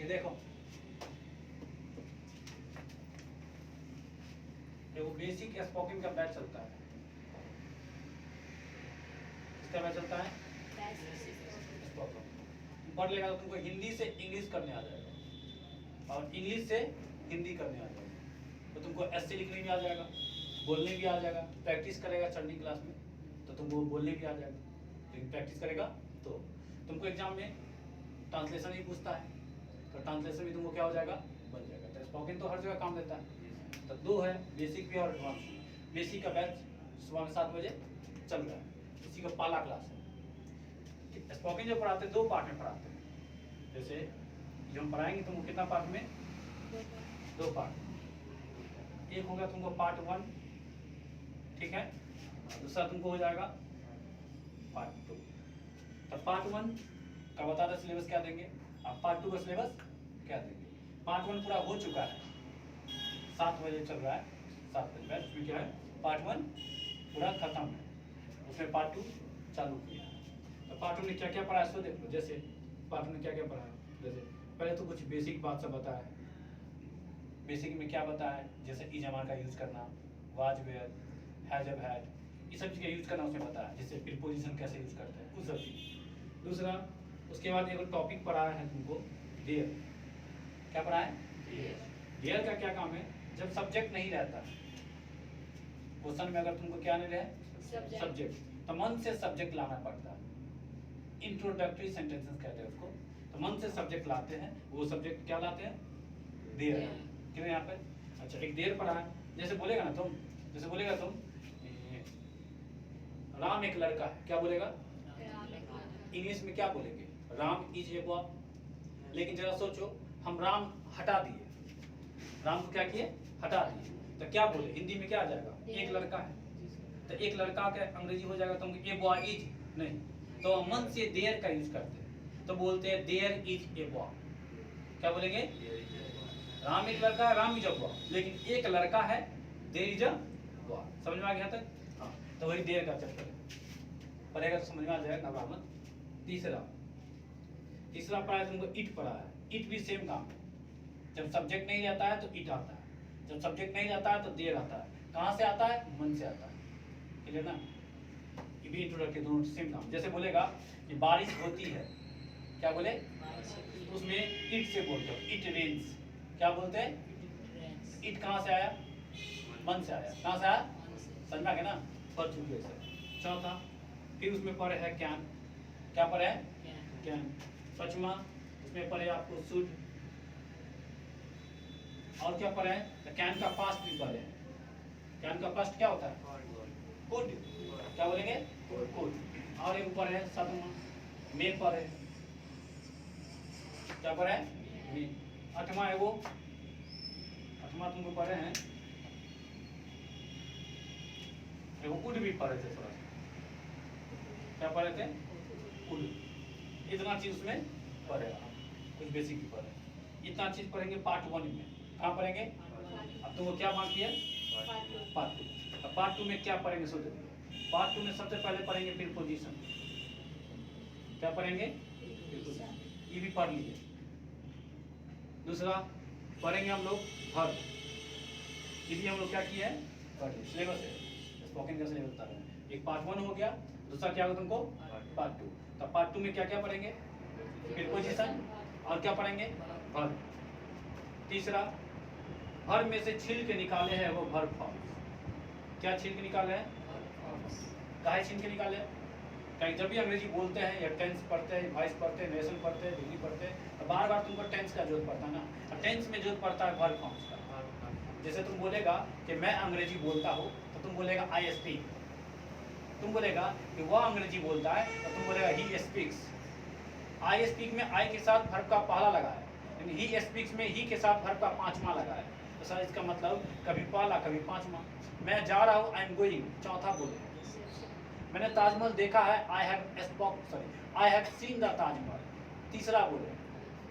ये देखो, देखो बेसिक स्पोकन का बैच चलता है। किसका बैच चलता है? स्पोकन। पढ़ लेगा तो तुमको हिंदी से इंग्लिश करने आ जाएगा और इंग्लिश से हिंदी करने आ जाएगा, तो तुमको ऐसे लिखने भी आ जाएगा, बोलने भी आ जाएगा। प्रैक्टिस करेगा चंडी क्लास में तो तुमको बोलने भी आ जाएगा, लेकिन प्रैक्टिस करेगा तो तुमको एग्जाम में ट्रांसलेशन ही पूछता है, तो ट्रांसलेशन भी तुमको क्या हो जाएगा, बन जाएगा। तो स्पोकन तो हर जगह काम देता है। तो दो है, बेसिक भी और एडवांस भी। बेसिक का बैच सुबह में 7 बजे चल रहा है, इसी का पहला क्लास है। स्पोकन जो पढ़ाते हैं 2 पार्ट में पढ़ाते हैं। जैसे जो हम पढ़ाएंगे तुमको कितना पार्ट में? 2 पार्ट। एक होगा तुमको पार्ट 1, ठीक है, दूसरा तुमको हो जाएगा पार्ट 2। तो पार्ट 1 का बता दो सिलेबस क्या देंगे, अब पार्ट 2 का सिलेबस क्या देंगे। पार्ट 1 पूरा हो चुका है, 7 बजे चल रहा है, 7 बजे बैच में क्या है, पार्ट 1 पूरा खत्म है, उसमें पार्ट 2 चालू किया है। तो पार्ट 1 में क्या क्या पढ़ा है सो देख लो। जैसे पार्ट 1 में क्या क्या पढ़ा है, जैसे पहले तो कुछ बेसिक बात सब बताया। बेसिक में क्या बताया, जैसे ई जमा का यूज करना, वाज वेयर, हैज अब हैड, ये सब चीज़ का यूज करना उसमें बताया। जैसे प्रीपोजिशन कैसे यूज करते हैं उस सब चीज़। दूसरा उसके बाद एक टॉपिक पढ़ाया है तुमको, डियर। क्या पढ़ा है? डियर का क्या काम है, जब सब्जेक्ट नहीं रहता क्वेश्चन में, अगर तुमको क्या नहीं रहे सब्जेक्ट, तो मन से सब्जेक्ट लाना पड़ता है। इंट्रोडक्टरी सेंटेंसेस कहते हैं उसको। तो मन से सब्जेक्ट लाते हैं, वो सब्जेक्ट क्या लाते हैं, देयर। क्यों यहाँ पे? अच्छा, एक देयर पढ़ा है। जैसे बोलेगा ना तुम, जैसे बोलेगा तुम राम एक लड़का है, क्या बोलेगा? इंग्लिश में क्या बोलेंगे? Ram is a boy. लेकिन जरा सोचो, हम राम हटा दिए, राम को क्या किए, हटा दिए, तो क्या बोले हिंदी में? क्या आ जाएगा? एक लड़का है। तो एक लड़का का अंग्रेजी हो जाएगा तुम ए बॉय इज, नहीं, तो मन से देयर का यूज करते हैं, तो बोलते हैं देयर इज ए बॉय। क्या बोलेंगे? राम एक लड़का है, राम इज अ बॉय, लेकिन एक लड़का है, देयर इज अ बॉय। समझ में आ गया तक? हाँ, तो वही देयर का चैप्टर है, पढ़ेगा तो समझ में आ जाएगा, घबरा मत। तीसरा पढ़ा है तुमको इट पढ़ा है। इट भी सेम काम है, जब सब्जेक्ट नहीं रहता है तो इट आता है, जब सब्जेक्ट नहीं रहता है तो देयर आता है। कहाँ से आता है? मन से आता है। क्लियर ना? ये भी इंट्रोडक्टरी, दोनों सेम काम। जैसे बोलेगा कि बारिश होती है, क्या बोले? उसमें इट से बोलते हो, इट रेन्स। क्या बोलते हैं? इट कहाँ से आया? मन से आया। कहाँ से आया? समझ में आ गया ना? पढ़ चुके हैं। चौथा फिर उसमें पढ़े है कैन। क्या पढ़े है? कैन। पांचवा उसमें पढ़े आपको शुड। और क्या पढ़े हैं? कैन का पास्ट भी पढ़े हैं। कैन का पास्ट क्या होता है? कुड। क्या बोलेंगे? कुड। और एक ऊपर है सातवां मे पढ़े। क्या पढ़े है? मे। आठवां है वो, आठवां तुमको पढ़े हैं, वो कुड भी पढ़े थे थोड़ा सा। क्या पढ़े थे? कुड। इतना चीज उसमें पढ़ेगा, कुछ बेसिक भी पढ़े। इतना चीज पढ़ेंगे पार्ट 1 में। कहाँ पढ़ेंगे? अब तुमको क्या बाकी है? पार्ट 2। अब पार्ट 2 में क्या पढ़ेंगे सो देखिए। पार्ट 2 में सबसे पहले पढ़ेंगे प्रीपोजिशन। क्या पढ़ेंगे? प्रीपोजिशन, ये भी पढ़ लीजिए। दूसरा पढ़ेंगे हम लोग वर्ब, ये भी हम लोग क्या किया है, पढ़ लिया। सिलेबस है, स्पोकन का सिलेबस बता रहे हैं। एक पार्ट 1 हो गया, दूसरा क्या होगा तुमको? पार्ट 2। तो पार्ट 2 में क्या क्या पढ़ेंगे? प्रीपोजिशन, और क्या पढ़ेंगे? वर्ब। तीसरा वर्ब में से छील के निकाले हैं वो वर्ब फॉर्म्स। क्या छील के निकाले हैं? काहे छील के निकाले? कहीं जब भी अंग्रेजी बोलते हैं या टेंस पढ़ते हैं, वॉइस पढ़ते हैं, नेरेशन पढ़ते हैं, डिग्री पढ़ते हैं, तो बार बार तुमको टेंस का जरूरत पड़ता है ना। टेंस में जरूरत पड़ता है वर्ब फॉर्म्स का। जैसे तुम बोलेगा कि मैं अंग्रेजी बोलता हूँ, तो तुम बोलेगा आई स्पीक। तुम बोलेगा कि वह अंग्रेजी बोलता है, तो तुम बोलेगा ही स्पीक्स। आई स्पीक में आई के साथ वर्ब का पहला लगा है, लेकिन ही स्पीक्स में ही के साथ वर्ब का 5वां लगा है। तो सर इसका मतलब कभी पहला कभी 5वां। मैं जा रहा हूँ, आई एम गोइंग, चौथा बोले। मैंने ताजमहल देखा है, I have seen the Taj Mahal, तीसरा बोले।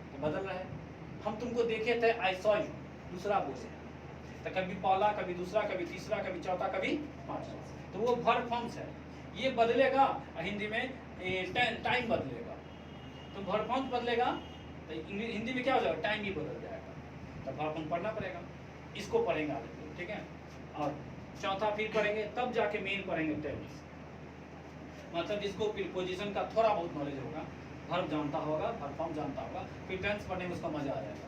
तो बदल रहा है। हम तुमको देखे थे, आई सॉ यू, दूसरा बोले। तो कभी पहला कभी दूसरा कभी तीसरा कभी चौथा कभी 5वां। तो वो वर्ब फॉर्म्स है, ये बदलेगा। हिंदी में टाइम बदलेगा, तो वर्ब फॉर्म्स बदलेगा, तो हिंदी में क्या हो जाएगा, टाइम ही बदल जाएगा, तब वर्ब पढ़ना पड़ेगा। इसको पढ़ेंगे आगे, ठीक है। और चौथा फिर पढ़ेंगे, तब जाके मेन पढ़ेंगे टेंस। मतलब जिसको प्रीपोजिशन का थोड़ा बहुत नॉलेज होगा, वर्ब जानता होगा, वर्ब फॉर्म जानता होगा, फिर टेंस पढ़ने में उसका मजा आ जाएगा।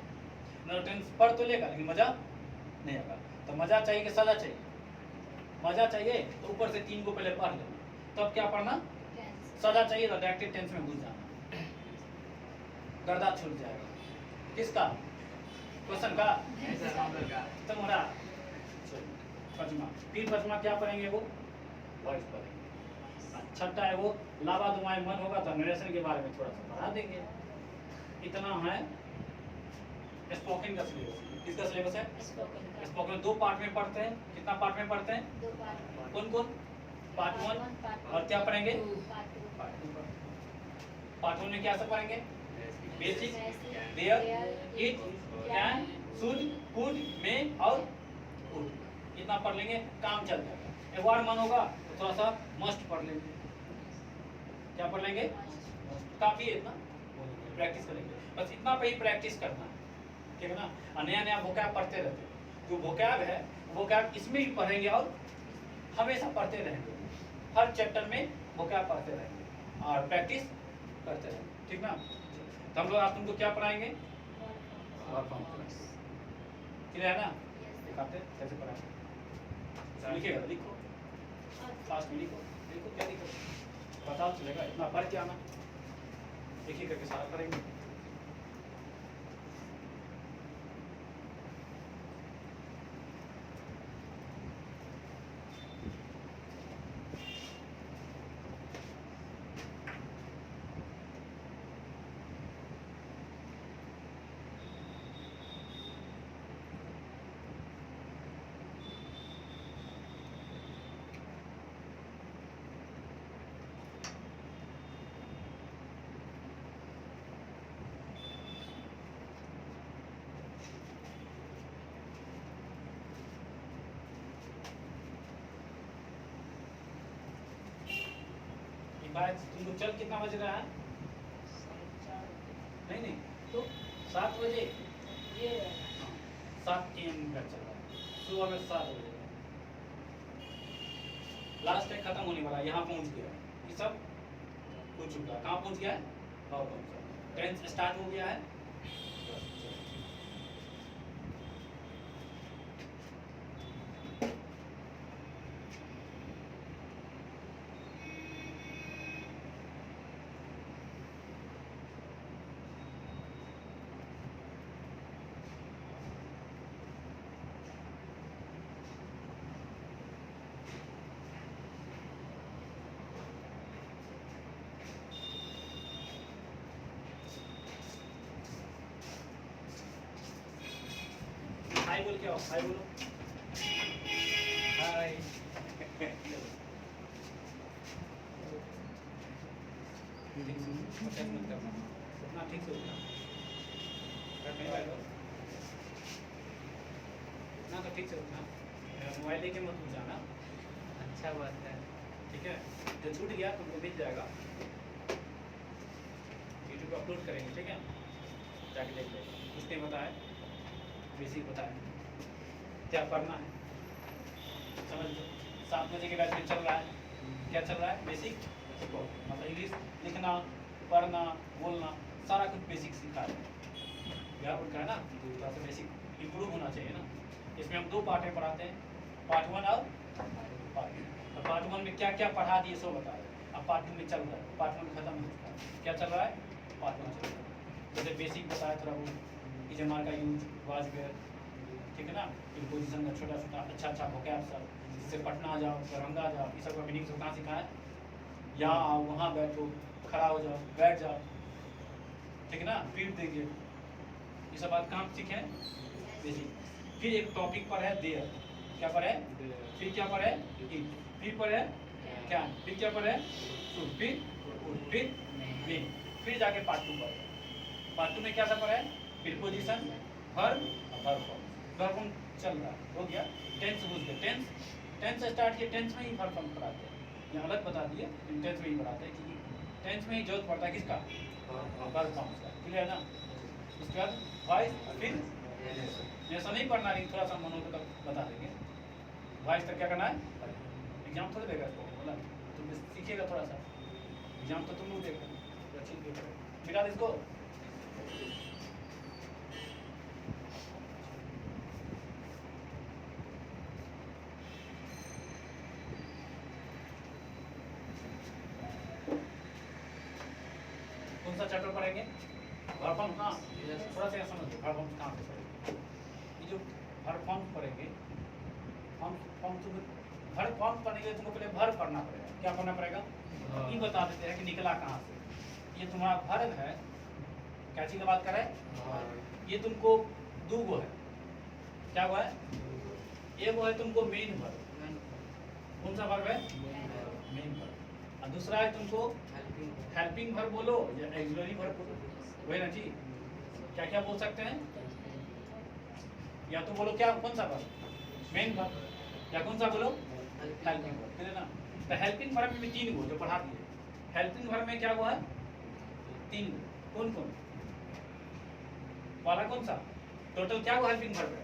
मतलब टेंस पढ़ तो लेगा लेकिन मजा नहीं आएगा। तो मजा चाहिए कि सजा चाहिए? मजा चाहिए तो ऊपर से 3 को पहले पढ़ लेना, तब क्या पढ़ना, सजा चाहिए तो डायरेक्ट टेंस में घुस जाना, गर्दा छूट जाएगा। किसका क्वेश्चन का? तुम्हारा। पचमा, फिर पचमा क्या पढ़ेंगे, वो वॉइस पढ़ेंगे। छठा है वो लावा दुमाए मन होगा तो नरेशन के बारे में थोड़ा सा पढ़ा देंगे। इतना है स्पोकन का सिलेबस। किसका सिलेबस है? स्पोकन 2 पार्ट में पढ़ते हैं। कितना पार्ट में पढ़ते हैं? 2 पार्ट। कौन कौन? पार्ट 1 और क्या पढ़ेंगे? पार्ट 2। पार्ट 1 में क्या सब पढ़ेंगे? Basic, there, it, can, should, could, may और वुड। इतना पढ़ लेंगे, काम चल जाएगा। एक बार मन होगा तो थोड़ा सा मस्ट पढ़ लेंगे। क्या पढ़ लेंगे? काफी है इतना, प्रैक्टिस करेंगे। बस इतना पे ही प्रैक्टिस करना है, ठीक है ना। और नया नया वोकैब पढ़ते रहते हैं। जो वोकैब है वोकैब इसमें ही पढ़ेंगे और हमेशा पढ़ते रहेंगे। हर चैप्टर में वोकैब पढ़ते रहेंगे और प्रैक्टिस करते रहेंगे, ठीक ना। तो हम लोग आज तुमको क्या पढ़ाएंगे? वर्ब फॉर्म क्लियर है ना? दिखाते हैं कैसे पढ़ाएंगे। लिखिएगा, लिखो फास्ट में, लिखो लिखो, क्या लिखो पता चलेगा। इतना पढ़ के आना, एक ही करके सारा करेंगे। बात तुमको चल कितना बज रहा है? नहीं नहीं तो 7 बजे, ये 7 AM का चल रहा है, सुबह में 7 बजे। लास्ट तक खत्म होने वाला, यहाँ पहुँच गया, ये सब हो चुका। कहाँ पहुँच गया है? और कौन सा टेंस स्टार्ट हो गया है। हाय बोल के आओ, हाय बोलो, हाय। उतना ठीक से उठना, ना तो ठीक से उठना, मोबाइल लेके मत उठ जाना। अच्छा बात है, ठीक है। जो छूट गया तुमको मिल जाएगा, यूट्यूब पे अपलोड करेंगे, ठीक है। जाके देख लेंगे। उसने बताया, बेसिक बताया क्या करना है, समझ लो। 7 बजे के बैच में चल रहा है, क्या चल रहा है? बेसिक, मतलब इंग्लिश लिखना, पढ़ना, बोलना, सारा कुछ बेसिक सिखा रहे हैं। व्याकरण का है ना, तो थोड़ा सा बेसिक इम्प्रूव होना चाहिए ना। इसमें हम 2 पार्ट में पढ़ाते हैं, पार्ट 1 और पार्ट 2। पार्ट 1 में क्या क्या पढ़ा दिए सो बता रहे हैं। अब पार्ट 2 में चल रहा है, पार्ट 1 खत्म हो चुका है, क्या चल रहा है? पार्ट 1 चल रहा है। जैसे बेसिक बताया थोड़ा बहुत, इजमार का यूज, वाज वेयर, ठीक है ना। प्रीपोजिशन का छोटा छोटा अच्छा वोकैब सब, जिससे पटना जाओ, दरभंगा जाओ, ये सब का मीनिंग सब कहाँ सिखाया? यहाँ आओ, वहाँ बैठो, खड़ा हो जाओ, बैठ जाओ, ठीक है ना। फिर देखिए ये सब बात कहाँ सीखे? बेसिक। फिर एक टॉपिक पर है देयर, क्या पर है? फिर क्या पर है? इट, फिर पर है कैन, फिर क्या पर है? शुड, फिर मे, फिर जाके पार्ट 2 पर है। पार्ट 2 में क्या सब पर है? प्रीपोजिशन, वर्ब और वर्ब फॉर्म। वर्ब फॉर्म चल रहा है, हो गया। टेंस घुस गया, टेंस स्टार्ट किया, टेंस में ही वर्ब फॉर्म पढ़ाते हैं। यहाँ अलग बता दिए, टेंस में ही पढ़ाते हैं, क्योंकि टेंस में ही जरूरत पड़ता है किसका? वर्ब फॉर्म का। क्लियर है ना? उसके बाद वॉइस फिर ऐसा नहीं पढ़ना, लेकिन थोड़ा सा मनों तक बता देंगे। वॉइस तक क्या करना है, एग्जाम थोड़ा देगा इसको, बोला तुम सीखिएगा थोड़ा सा, एग्जाम तो तुम लोग देगा अच्छी मिटा दे इसको। कौन सा चैप्टर पढ़ेंगे, वर्ब फॉर्म। हाँ थोड़ा सा समझ लो वर्ब फॉर्म कहाँ से पढ़ेंगे। ये जो वर्ब फॉर्म पढ़ेंगे, फॉर्म तुम वर्ब फॉर्म पढ़ने के लिए तुमको पहले वर्ब पढ़ना पड़ेगा। क्या पढ़ना पड़ेगा, ये बता देते हैं कि निकला कहाँ से। ये तुम्हारा वर्ब है, क्या चीज की बात कर रहे हैं, ये तुमको दो गो है, क्या वो है, एक वो है तुमको मेन वर्ब। कौन सा वर्ब है, मेन वर्ब। और दूसरा है तुमको हेल्पिंग वर्ब बोलो या ऑक्सिलरी वर्ब बोलो, वही ना जी। क्या क्या बोल सकते हैं, या तो बोलो क्या, कौन सा वर्ब, मेन वर्ब, या कौन सा बोलो, हेल्पिंग वर्ब, है ना। तो हेल्पिंग वर्ब में तीन गो जो पढ़ा दिए। हेल्पिंग वर्ब में क्या हुआ है, तीन गो। कौन कौन वाला, कौन सा, टोटल क्या हुआ हेल्पिंग वर्ब है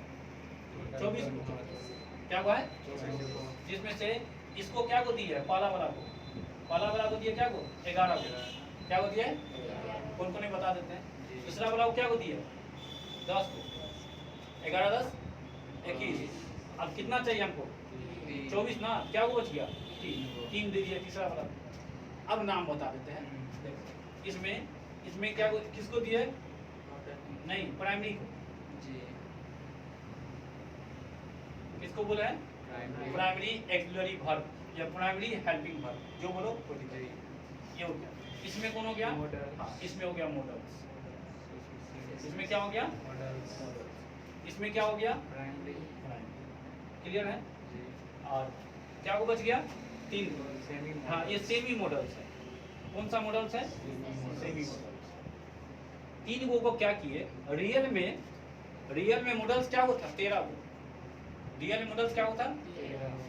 24 गो। क्या हुआ है, जिसमें से इसको क्या को दिया है, पहला वाला को दिया क्या को 11 को, क्या को दिया है, कौन कौन बता देते हैं। दूसरा वाला को क्या को दिया 10 को, 11 10 21। अब कितना चाहिए हमको 24 ना, क्या वो बच गया 3 दे दिया तीसरा वाला। अब नाम बता देते हैं, देखो इसमें क्या किसको दिया है, नहीं प्राइमरी को, किसको बोला है, प्राइमरी ऑक्सिलरी वर्ब या प्राइमरी हेल्पिंग वर्ब, जो बोलो ये हो गया। इसमें कौन हो गया, हाँ इसमें हो गया मॉडल्स। इसमें क्या हो गया, इसमें क्या हो गया, क्लियर है। और क्या को बच गया 3, हाँ ये सेमी मॉडल्स है। कौन सा मॉडल्स है, सेमी मॉडल्स। 3 गो को क्या किए, रियल में मॉडल्स क्या होता 13 गो, रियल में मॉडल्स क्या होता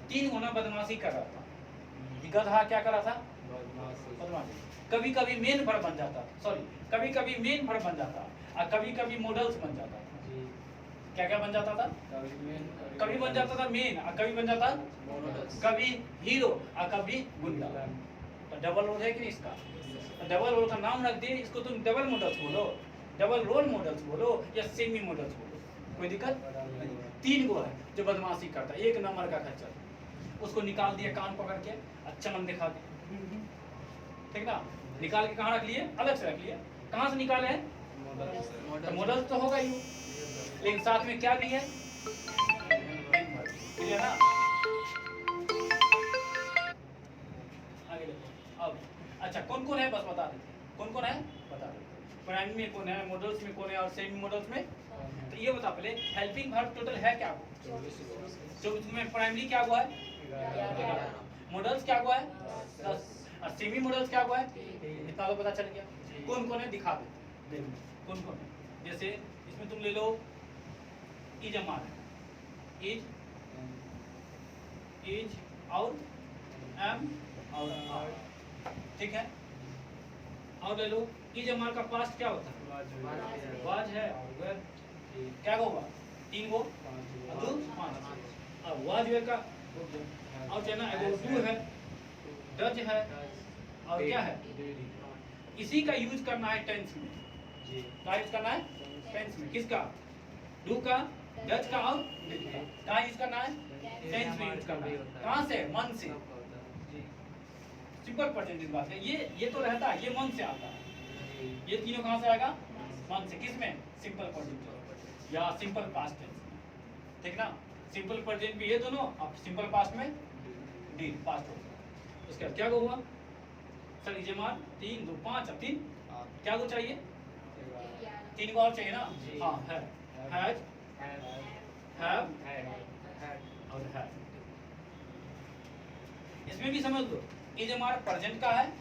3 गो ना बदमाशी कर रहा था, गधा क्या कर रहा था, बदमाशी। कभी कभी मेन वर्ब बन जाता, सॉरी कभी कभी मेन वर्ब बन जाता, और कभी कभी मॉडल्स बन जाता था। क्या क्या बन जाता था, कभी बन जाता था मेन, और कभी बन जाता कभी हीरो और कभी गुंडा। तो डबल रोल है कि नहीं इसका, तो डबल रोल का नाम रख दिए, इसको तुम डबल मॉडल्स बोलो, डबल रोल मॉडल्स बोलो या सेमी मॉडल्स बोलो, कोई दिक्कत नहीं। 3 गो है जो बदमाशी करता है, 1 नंबर का खच्चर, उसको निकाल दिया कान पकड़ के, अच्छा मन दिखा दिया, ठीक ना। निकाल के कहाँ रख लिए, अलग से रख लिए। कहाँ से निकाले हैं, तो मॉडल तो होगा ही, लेकिन साथ में क्या भी है, क्लियर ना। आगे देखो अब, अच्छा कौन कौन है बस बता देते, कौन कौन है बता देते। प्राइमरी में कौन है, मॉडल्स में कौन है और सेमी मॉडल्स में। तो ये बता पहले हेल्पिंग वर्ब टोटल है क्या, 24 में प्राइमरी क्या हुआ है, मॉडल्स क्या हुआ है 10, और सेमी मॉडल्स क्या हुआ है, इतना तो पता चल गया। कौन कौन है दिखा दे, कौन कौन है। जैसे इसमें तुम ले लो इज अमार है, इज और एम और आर, ठीक है। और ले लो इज अमार का पास्ट क्या होता है, वाज है और वेर, क्या होगा 3 गो 2 5, और वाज वेर का और चलना एगो डू है, डज है और क्या है, इसी का यूज करना है टेंस में। क्या यूज करना है टेंस में, किसका, डू का, डज का और कहाँ यूज करना है, टेंस में यूज करना है। कहाँ से, मन से, सिंपल प्रेजेंट की बात है। ये तो रहता है, ये मन से आता है, ये तीनों कहाँ से आएगा, मन से। किसमें, सिंपल प्रेजेंट या सिंपल पास्ट टेंस में, ठीक ना। सिंपल प्रेजेंट भी ये दोनों, अब सिंपल पास्ट में डी पास्ट हो गया। उसके बाद क्या हुआ सर, इजमार 3 2 5, अब 3 क्या को चाहिए, 3 को और चाहिए ना, हाँ है, हैज, हैव और है। इसमें भी समझ लो, इजमार प्रेजेंट का है,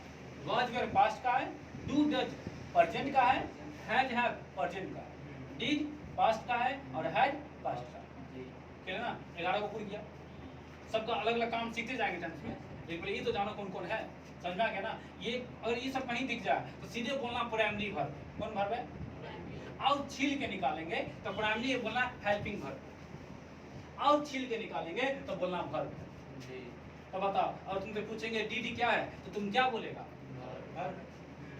वाज वेयर पास्ट का है, डू डज प्रेजेंट का है, हैज हैव प्रेजेंट का है, डिड पास्ट का है और हैड पास्ट का है, ठीक है ना। 11 को पूरी किया। सबका अलग अलग काम सीखते जाएंगे टेंस में, लेकिन ये तो जानो कौन कौन है, समझ में आ गया ना। ये अगर ये सब कहीं दिख जाए तो सीधे बोलना प्राइमरी वर्ब। कौन वर्ब है, आउट छील के निकालेंगे तो प्राइमरी बोलना हेल्पिंग वर्ब। आउट छील के निकालेंगे तो बोलना वर्ब। जी। तो बताओ, और तुमसे पूछेंगे डीडी क्या है तो तुम क्या बोलेगा? वर्ब।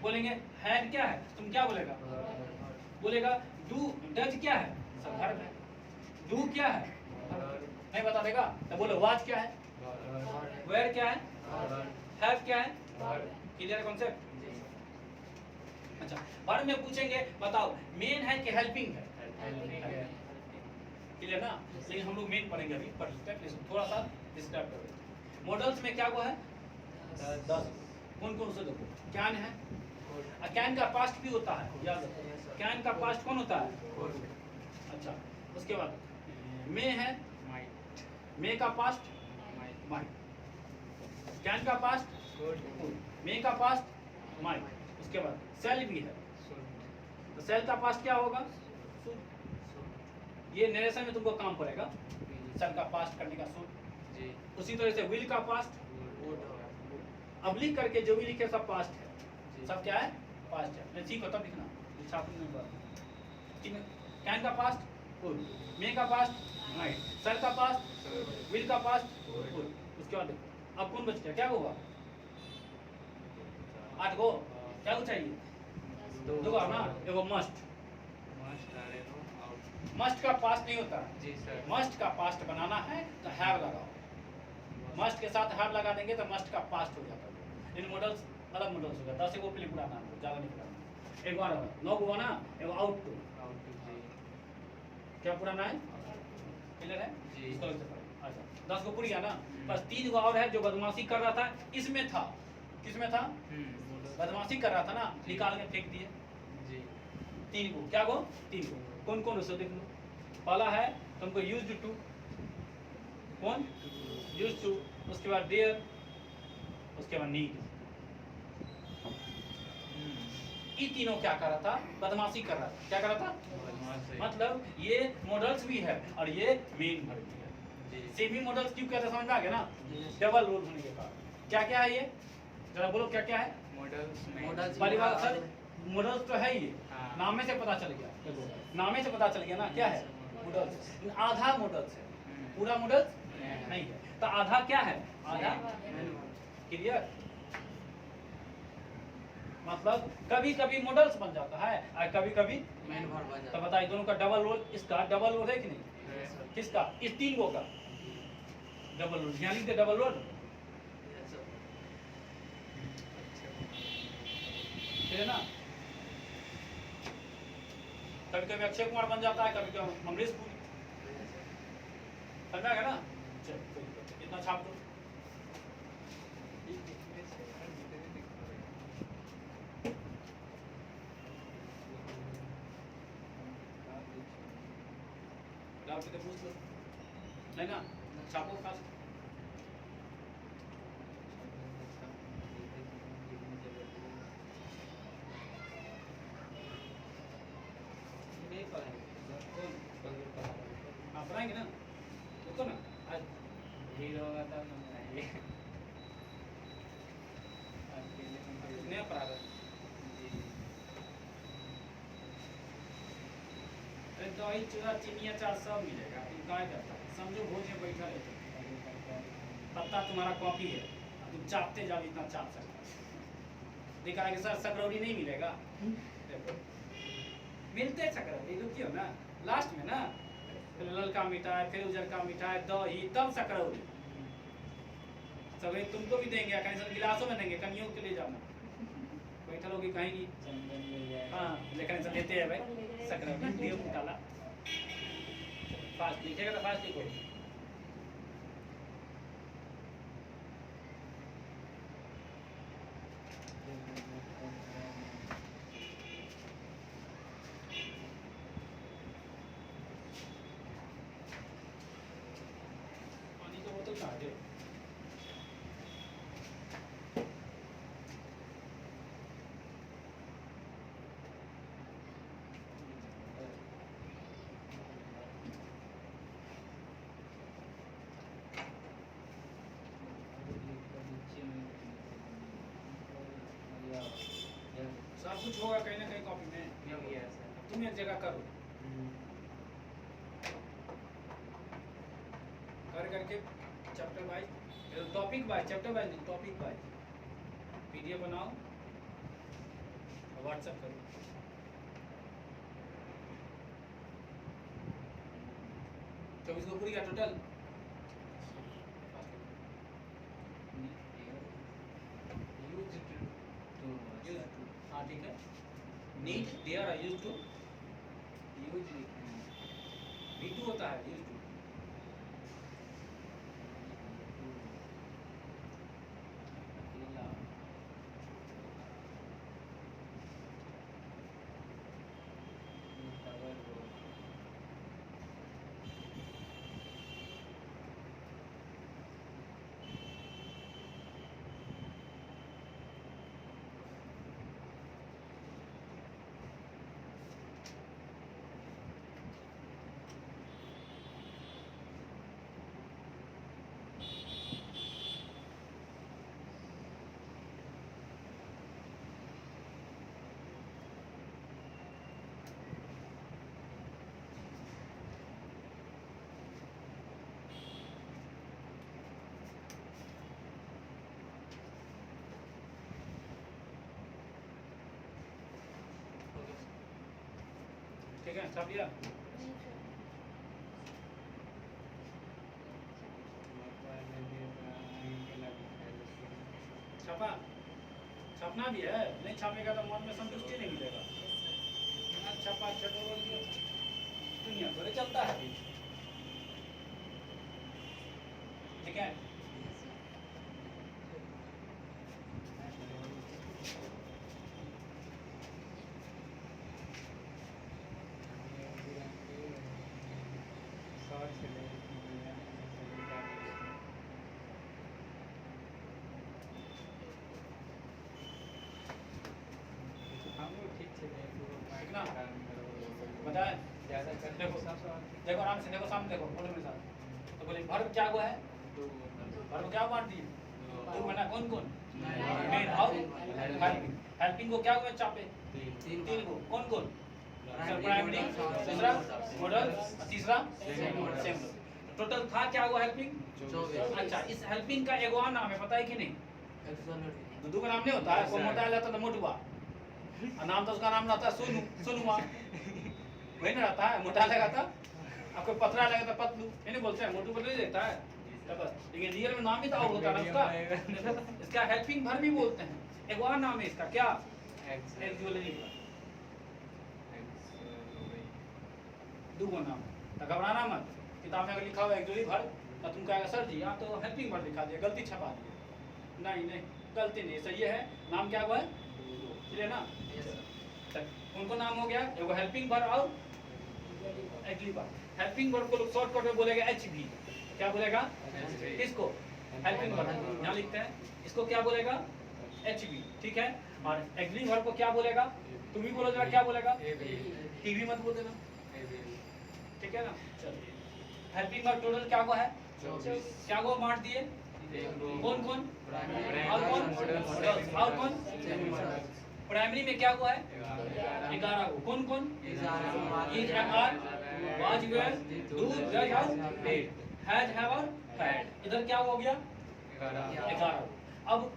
बोलेंगे हैड क्या है तुम क्या बोलेगा? बोलेगा डू डज क्या है? सब वर्ब है। डू क्या है? नहीं बता देगा तो बोलो वाज क्या है? वेयर क्या है? हैव क्या है? क्लियर है कॉन्सेप्ट? अच्छा, वर्ब में पूछेंगे बताओ मेन है कि हेल्पिंग है? क्लियर ना? लेकिन हम लोग मेन पढ़ेंगे अभी, पर थोड़ा सा डिस्टर्ब करो। मॉडल्स में क्या वो है? 10। कौन कौन से देखो? कैन है, कैन का पास्ट भी होता है, याद रखो। कैन का पास्ट कौन होता है? अच्छा, उसके बाद मे है, मे का पास्ट माइट। कैन का पास्ट मे का पास्ट माइट। उसके बाद सेल भी है, तो सेल का पास्ट क्या होगा? ये नरेशन में तुमको काम पड़ेगा, सेल का पास्ट करने का शुड। उसी तरह से विल का पास्ट अब लिख करके जो भी लिखे सब पास्ट है, सब क्या है? पास्ट है। मैं सीखो तब लिखना, कैन का पास्ट वुड, मे का पास्ट माइट, सेल का पास्ट विल का पास्ट वुड। उसके बाद देखो अब कौन बच गया? क्या होगा? 8 गो। क्या को चाहिए? 2 ना। एगो मस्ट। मस्ट का पास्ट नहीं होता है जी सर। मस्ट का पास्ट बनाना है तो हैव लगाओ। मस्ट के साथ हैव लगा देंगे तो मस्ट का पास्ट हो जाता है। इन मॉडल्स अलग मॉडल्स हो गया, 10 को पहले पुराना है, ज्यादा नहीं पुराना। एक बार 9 को ना, एगो आउट टू। क्या पुराना है? क्लियर है जी। इसको अलग से पढ़ेंगे। अच्छा 10 को पूरी है ना, बस 3 को और है जो बदमाशी कर रहा था इसमें था। किसमें था? बदमाशी कर रहा था ना, निकाल के फेंक दिए। जी। 3 को क्या को? 3 को कौन कौन उसे देख लो। पहला है तुमको यूज्ड टू, कौन? Used to. उसके बाद डेयर, उसके बाद नीड। ये तीनों क्या कर रहा था? बदमाशी कर रहा था। क्या कर रहा था? मतलब ये मॉडल्स भी है और ये मेन वर्ब भी है। सेमी मॉडल्स क्यों कहते हैं समझ में आ गया ना? डबल रोल होने के कारण। क्या क्या है ये? जरा बोलो क्या क्या है? मॉडल्स पहली बात सर, मॉडल्स तो है ये, हाँ। नामे से पता चल गया। देखो नामे से पता चल गया ना क्या है? मॉडल्स। आधा मॉडल्स है, पूरा मॉडल्स नहीं है। तो आधा क्या है? आधा क्लियर। मतलब कभी कभी मॉडल्स बन जाता है और कभी कभी मेन वर्ब बन तो जाता बताइए दोनों का डबल रोल। इसका डबल रोल है कि नहीं? है। किसका? इस 3 गो का डबल रोल। यहाँ लिख दे डबल रोल, ठीक है ना? कभी कभी अक्षय कुमार बन जाता है, कभी कभी अमरीश पुरी। समझ में आ गया ना? चलो इतना छाप दो। डाउट है तो पूछ लो, नहीं ना? छापो फास्ट। आप बनाएंगे ना? देखो ना आज हीरो का था बनाइए। नया पढ़ा रहे हैं। अरे दही चूड़ा चीनी अचार सब मिलेगा, तुम क्या करता है? समझो भोज में बैठा है, पत्ता तुम्हारा कॉपी है, तुम चापते जाओ जितना चाप सकते। देखा है कि सर सकरौरी नहीं मिलेगा? देखो मिलते सकरौरी, रुकियो ना लास्ट में ना, फिर ललका मिठाई, फिर उजर का मिठाई, दही, तब सकरौरी। सब तुमको भी देंगे, कहीं सब गिलासों में देंगे, कनियों के लिए जाना बैठा लोगी कहेंगी। हाँ लेकिन सब लेते हैं भाई सकरौरी दियो निकाला। फास्ट लिखेगा तो फास्ट लिखो। पानी का बोतल कहाँ है? सब कुछ होगा कहीं ना कहीं कॉपी में। तुम एक जगह करो, कर करके chapter wise, topic wise, chapter wise नहीं, टॉपिक वाइज पीडीएफ बनाओ और व्हाट्सएप करो। तो इसको पूरी का टोटल हाँ ठीक है, need dare are used to, V2 होता है यूज्ड टू, ठीक है, छाप लिया? छापा? छापना भी है, नहीं छापेगा तो मन में संतुष्टि नहीं मिलेगा। ना छापा छपो बोल दिया, दुनिया भरे चलता है। ठीक है, बताए? देखो देखो आराम से देखो, सामने देखो, बोलो मेरे साथ। तो बोले वर्ब क्या हुआ है? वर्ब क्या मार दिए? दो बना, कौन कौन? मेन और हेल्पिंग। हेल्पिंग को क्या हुआ चापे? तीन को, कौन कौन? प्राइमरी, दूसरा मॉडल, तीसरा सेम। टोटल था क्या हुआ हेल्पिंग? अच्छा, इस हेल्पिंग का एगो नाम है, पता है कि नहीं? दो का नाम नहीं होता है, कोई मोटा रहता तो मोटुआ, और नाम तो उसका नाम रहता है सोनू, सोनुआ, वही ना रहता है। मोटा लगा था, आपको पतला लगा तो पतलू, ये नहीं बोलते हैं, मोटू पर नहीं देखता है तो बस। लेकिन रियल में नाम भी तो और होता है ना उसका। इसका हेल्पिंग वर्ब भी बोलते हैं, एक और नाम है इसका, क्या? एक्सिलरी। दो नाम, तो घबराना मत। किताब में अगर लिखा हुआ एक्सिलरी वर्ब तो तुम कहेगा सर जी आप तो हेल्पिंग वर्ब लिखा दिया, गलती छपा दिया। नहीं नहीं, गलती नहीं, सही है। नाम क्या हुआ है? क्लियर ना? कौन को नाम हो गया? एगो हेल्पिंग वर्ब और एक्सिलरी वर्ब। हेल्पिंग वर्ब को लोग शॉर्टकट में बोलेगा एचवी। क्या बोलेगा? किसको? Helping verb. यहाँ लिखते हैं, इसको क्या बोलेगा? एचवी, ठीक है। और एक्सिलरी वर्ब को क्या बोलेगा? तुम भी बोलो जरा, क्या बोलेगा? टीवी मत बोल देना, ठीक है ना? चलिए, हेल्पिंग वर्ब टोटल क्या हुआ है? क्या को मार दिए? कौन कौन? और कौन? और कौन? प्राइमरी में क्या हुआ है? 11 को, कौन कौन? Is, am, are, was, were, do, does और डिड, हैज, हैव और हैड। इधर क्या हो गया? 11। अब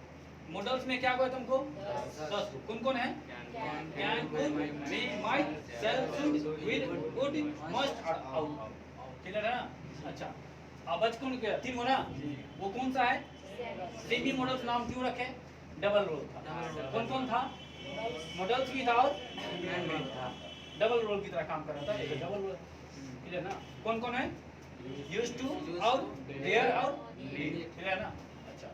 मॉडल्स में क्या हुआ तुमको? 10 को। कौन कौन है? Can, could, may, might, shall, should, will, would, must और आउट। क्लियर है ना? अच्छा, अब बच कौन गया? 3 हो ना? वो कौन सा है? सेमी मॉडल्स नाम क्यों रखे? डबल रोल था। कौन कौन था? मॉडल्स भी था और डबल रोल की तरह काम कर रहा था, एक डबल रोल। क्लियर ना? कौन कौन है? यूज्ड टू और देयर और डिड। क्लियर ना? अच्छा,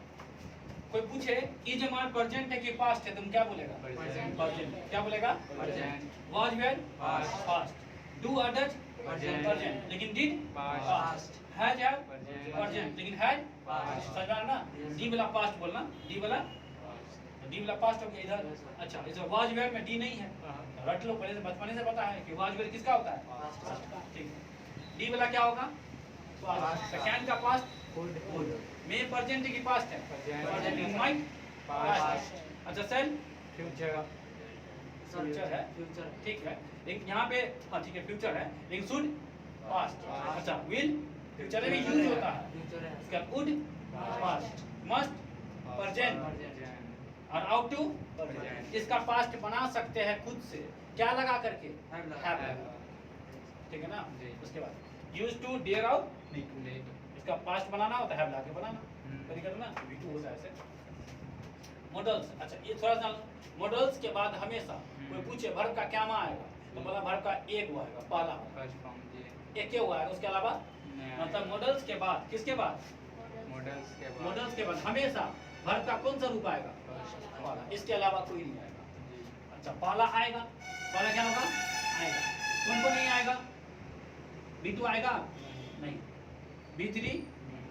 कोई पूछे इज हमारा प्रेजेंट है कि पास्ट है, तुम क्या बोलेगा? प्रेजेंट। क्या बोलेगा? Present. Was, were, past. Do और डज, प्रेजेंट। लेकिन did, past. Has, have, present. लेकिन हैड, पास्ट। समझा ना? डी वाला पास्ट बोलना, डी वाला पास्ट हो गया इधर। अच्छा, इस वाज, वेयर में डी नहीं है, रट लो, पहले से बचपने से पता है कि वाज, वेयर किसका होता है? ठीक है। डी वाला क्या होगा? पास्ट। कैन का पास्ट कुड। मे प्रेजेंट की पास्ट है प्रेजेंट। Might past. अच्छा, सेल फ्यूचर। फ्यूचर है, फ्यूचर ठीक है। लेकिन यहाँ पे हाँ ठीक है फ्यूचर है, लेकिन शुड पास्ट। अच्छा विल फ्यूचर में यूज होता है, फ्यूचर है इसका वुड पास्ट, मस्ट प्रेजेंट और आउट टू इसका पास्ट बना सकते हैं खुद से, क्या लगा करके Have लगा। have लगा। ठीक है ना। जी। उसके बाद यूज टू डेयर आउट इसका पास्ट बनाना होता है, have लगा के बनाना, कभी करना V2 होता है ऐसे। मॉडल्स, अच्छा ये थोड़ा सा मॉडल्स के बाद हमेशा कोई पूछे वर्ब का क्या मान आएगा, तो बोला वर्ब का एक हुआ आएगा, पहला फर्स्ट फॉर्म जी एक क्या हुआ है, उसके अलावा मतलब मॉडल्स के बाद किसके बाद, मॉडल्स के बाद हमेशा वर्ब का कौन सा रूप आएगा, पहला, इसके अलावा कोई नहीं आएगा। अच्छा पहला आएगा, पहला क्या होगा आएगा, कौन को नहीं आएगा, B2 आएगा नहीं, B3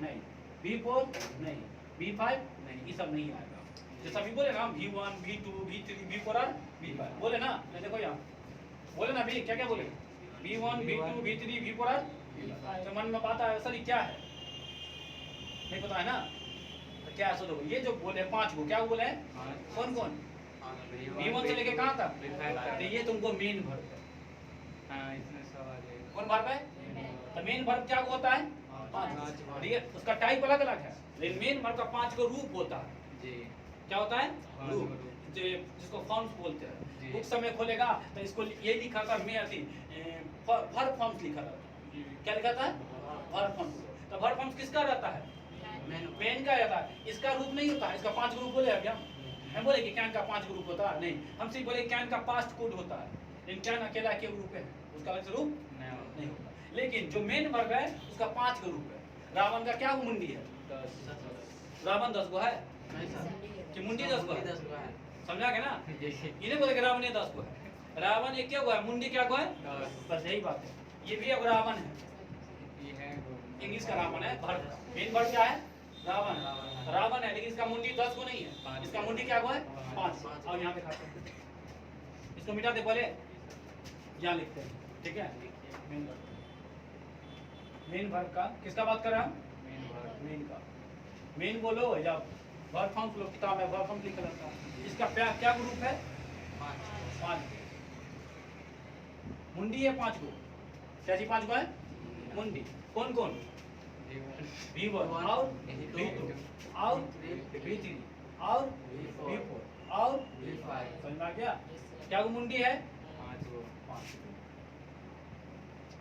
नहीं, B4 नहीं, B5 नहीं, ये सब नहीं आएगा। जैसा भी बोले ना V1 V2 V3 V4 और V5 बोले ना, मैं देखो यहाँ बोले ना भी क्या क्या बोले, V1 V2 V3 V4 और V5, तो मन में बात आया सर ये क्या है, नहीं पता है ना, तो क्या है सो देखो ये जो बोले 5 को क्या बोले हैं, कौन कौन V1 से लेके कहाँ तक, तो ये तुमको मेन वर्ब है, इसमें सब आ जाएगा कौन वर्ब है, तो मेन वर्ब क्या होता है 5, और ये उसका टाइप अलग अलग है, लेकिन मेन वर्ब का 5 को रूप होता है, जी क्या होता है हाँ, रूप, रूप। जिसको फॉर्म्स बोलते हैं। जी। बुक समय खोलेगा तो इसको ये लिखा था मैं अति वर्ब फॉर्म्स लिखा था, क्या लिखा था वर्ब फॉर्म्स, तो वर्ब फॉर्म्स किसका रहता है, मेन का रहता है, इसका रूप नहीं होता है, इसका 5 ग्रुप बोले अभी हम बोले कि कैन का 5 ग्रुप होता है नहीं, हम सिर्फ बोले कैन का पास्ट कोड होता है, लेकिन कैन अकेला के ग्रुप है, उसका अलग से रूप नहीं होता, लेकिन जो मेन वर्ब है उसका 5 ग्रुप है। रावण का क्या मुंडी है, रावण 10 गो है कि मुंडी 10 गो है, समझा के ना, ये नहीं बोले कि रावण ये 10 गो है, रावण एक क्या गो है, मुंडी क्या गो है, बस यही बात है। ये भी अब रावण है, इंग्लिश का रावण है, वर्ब मेन वर्ब क्या है रावण, रावण है, लेकिन इसका मुंडी 10 को नहीं है, इसका मुंडी क्या गो है 5, और यहाँ पे खाते हैं, इसको मिटा दे पहले, यहाँ लिखते हैं, ठीक है। मेन वर्ब, मेन वर्ब का किसका बात कर रहे हैं हम, मेन का, मेन बोलो या वर्ब फॉर्म्स लो, किताब में वर्ब फॉर्म्स लिखा रहता है, इसका क्या ग्रुप है 5, मुंडी है 5 गो, क्या जी 5 गो है मुंडी, कौन कौन V1 और V2 और V3 और V4 और समझ में आ गया, क्या मुंडी है 5,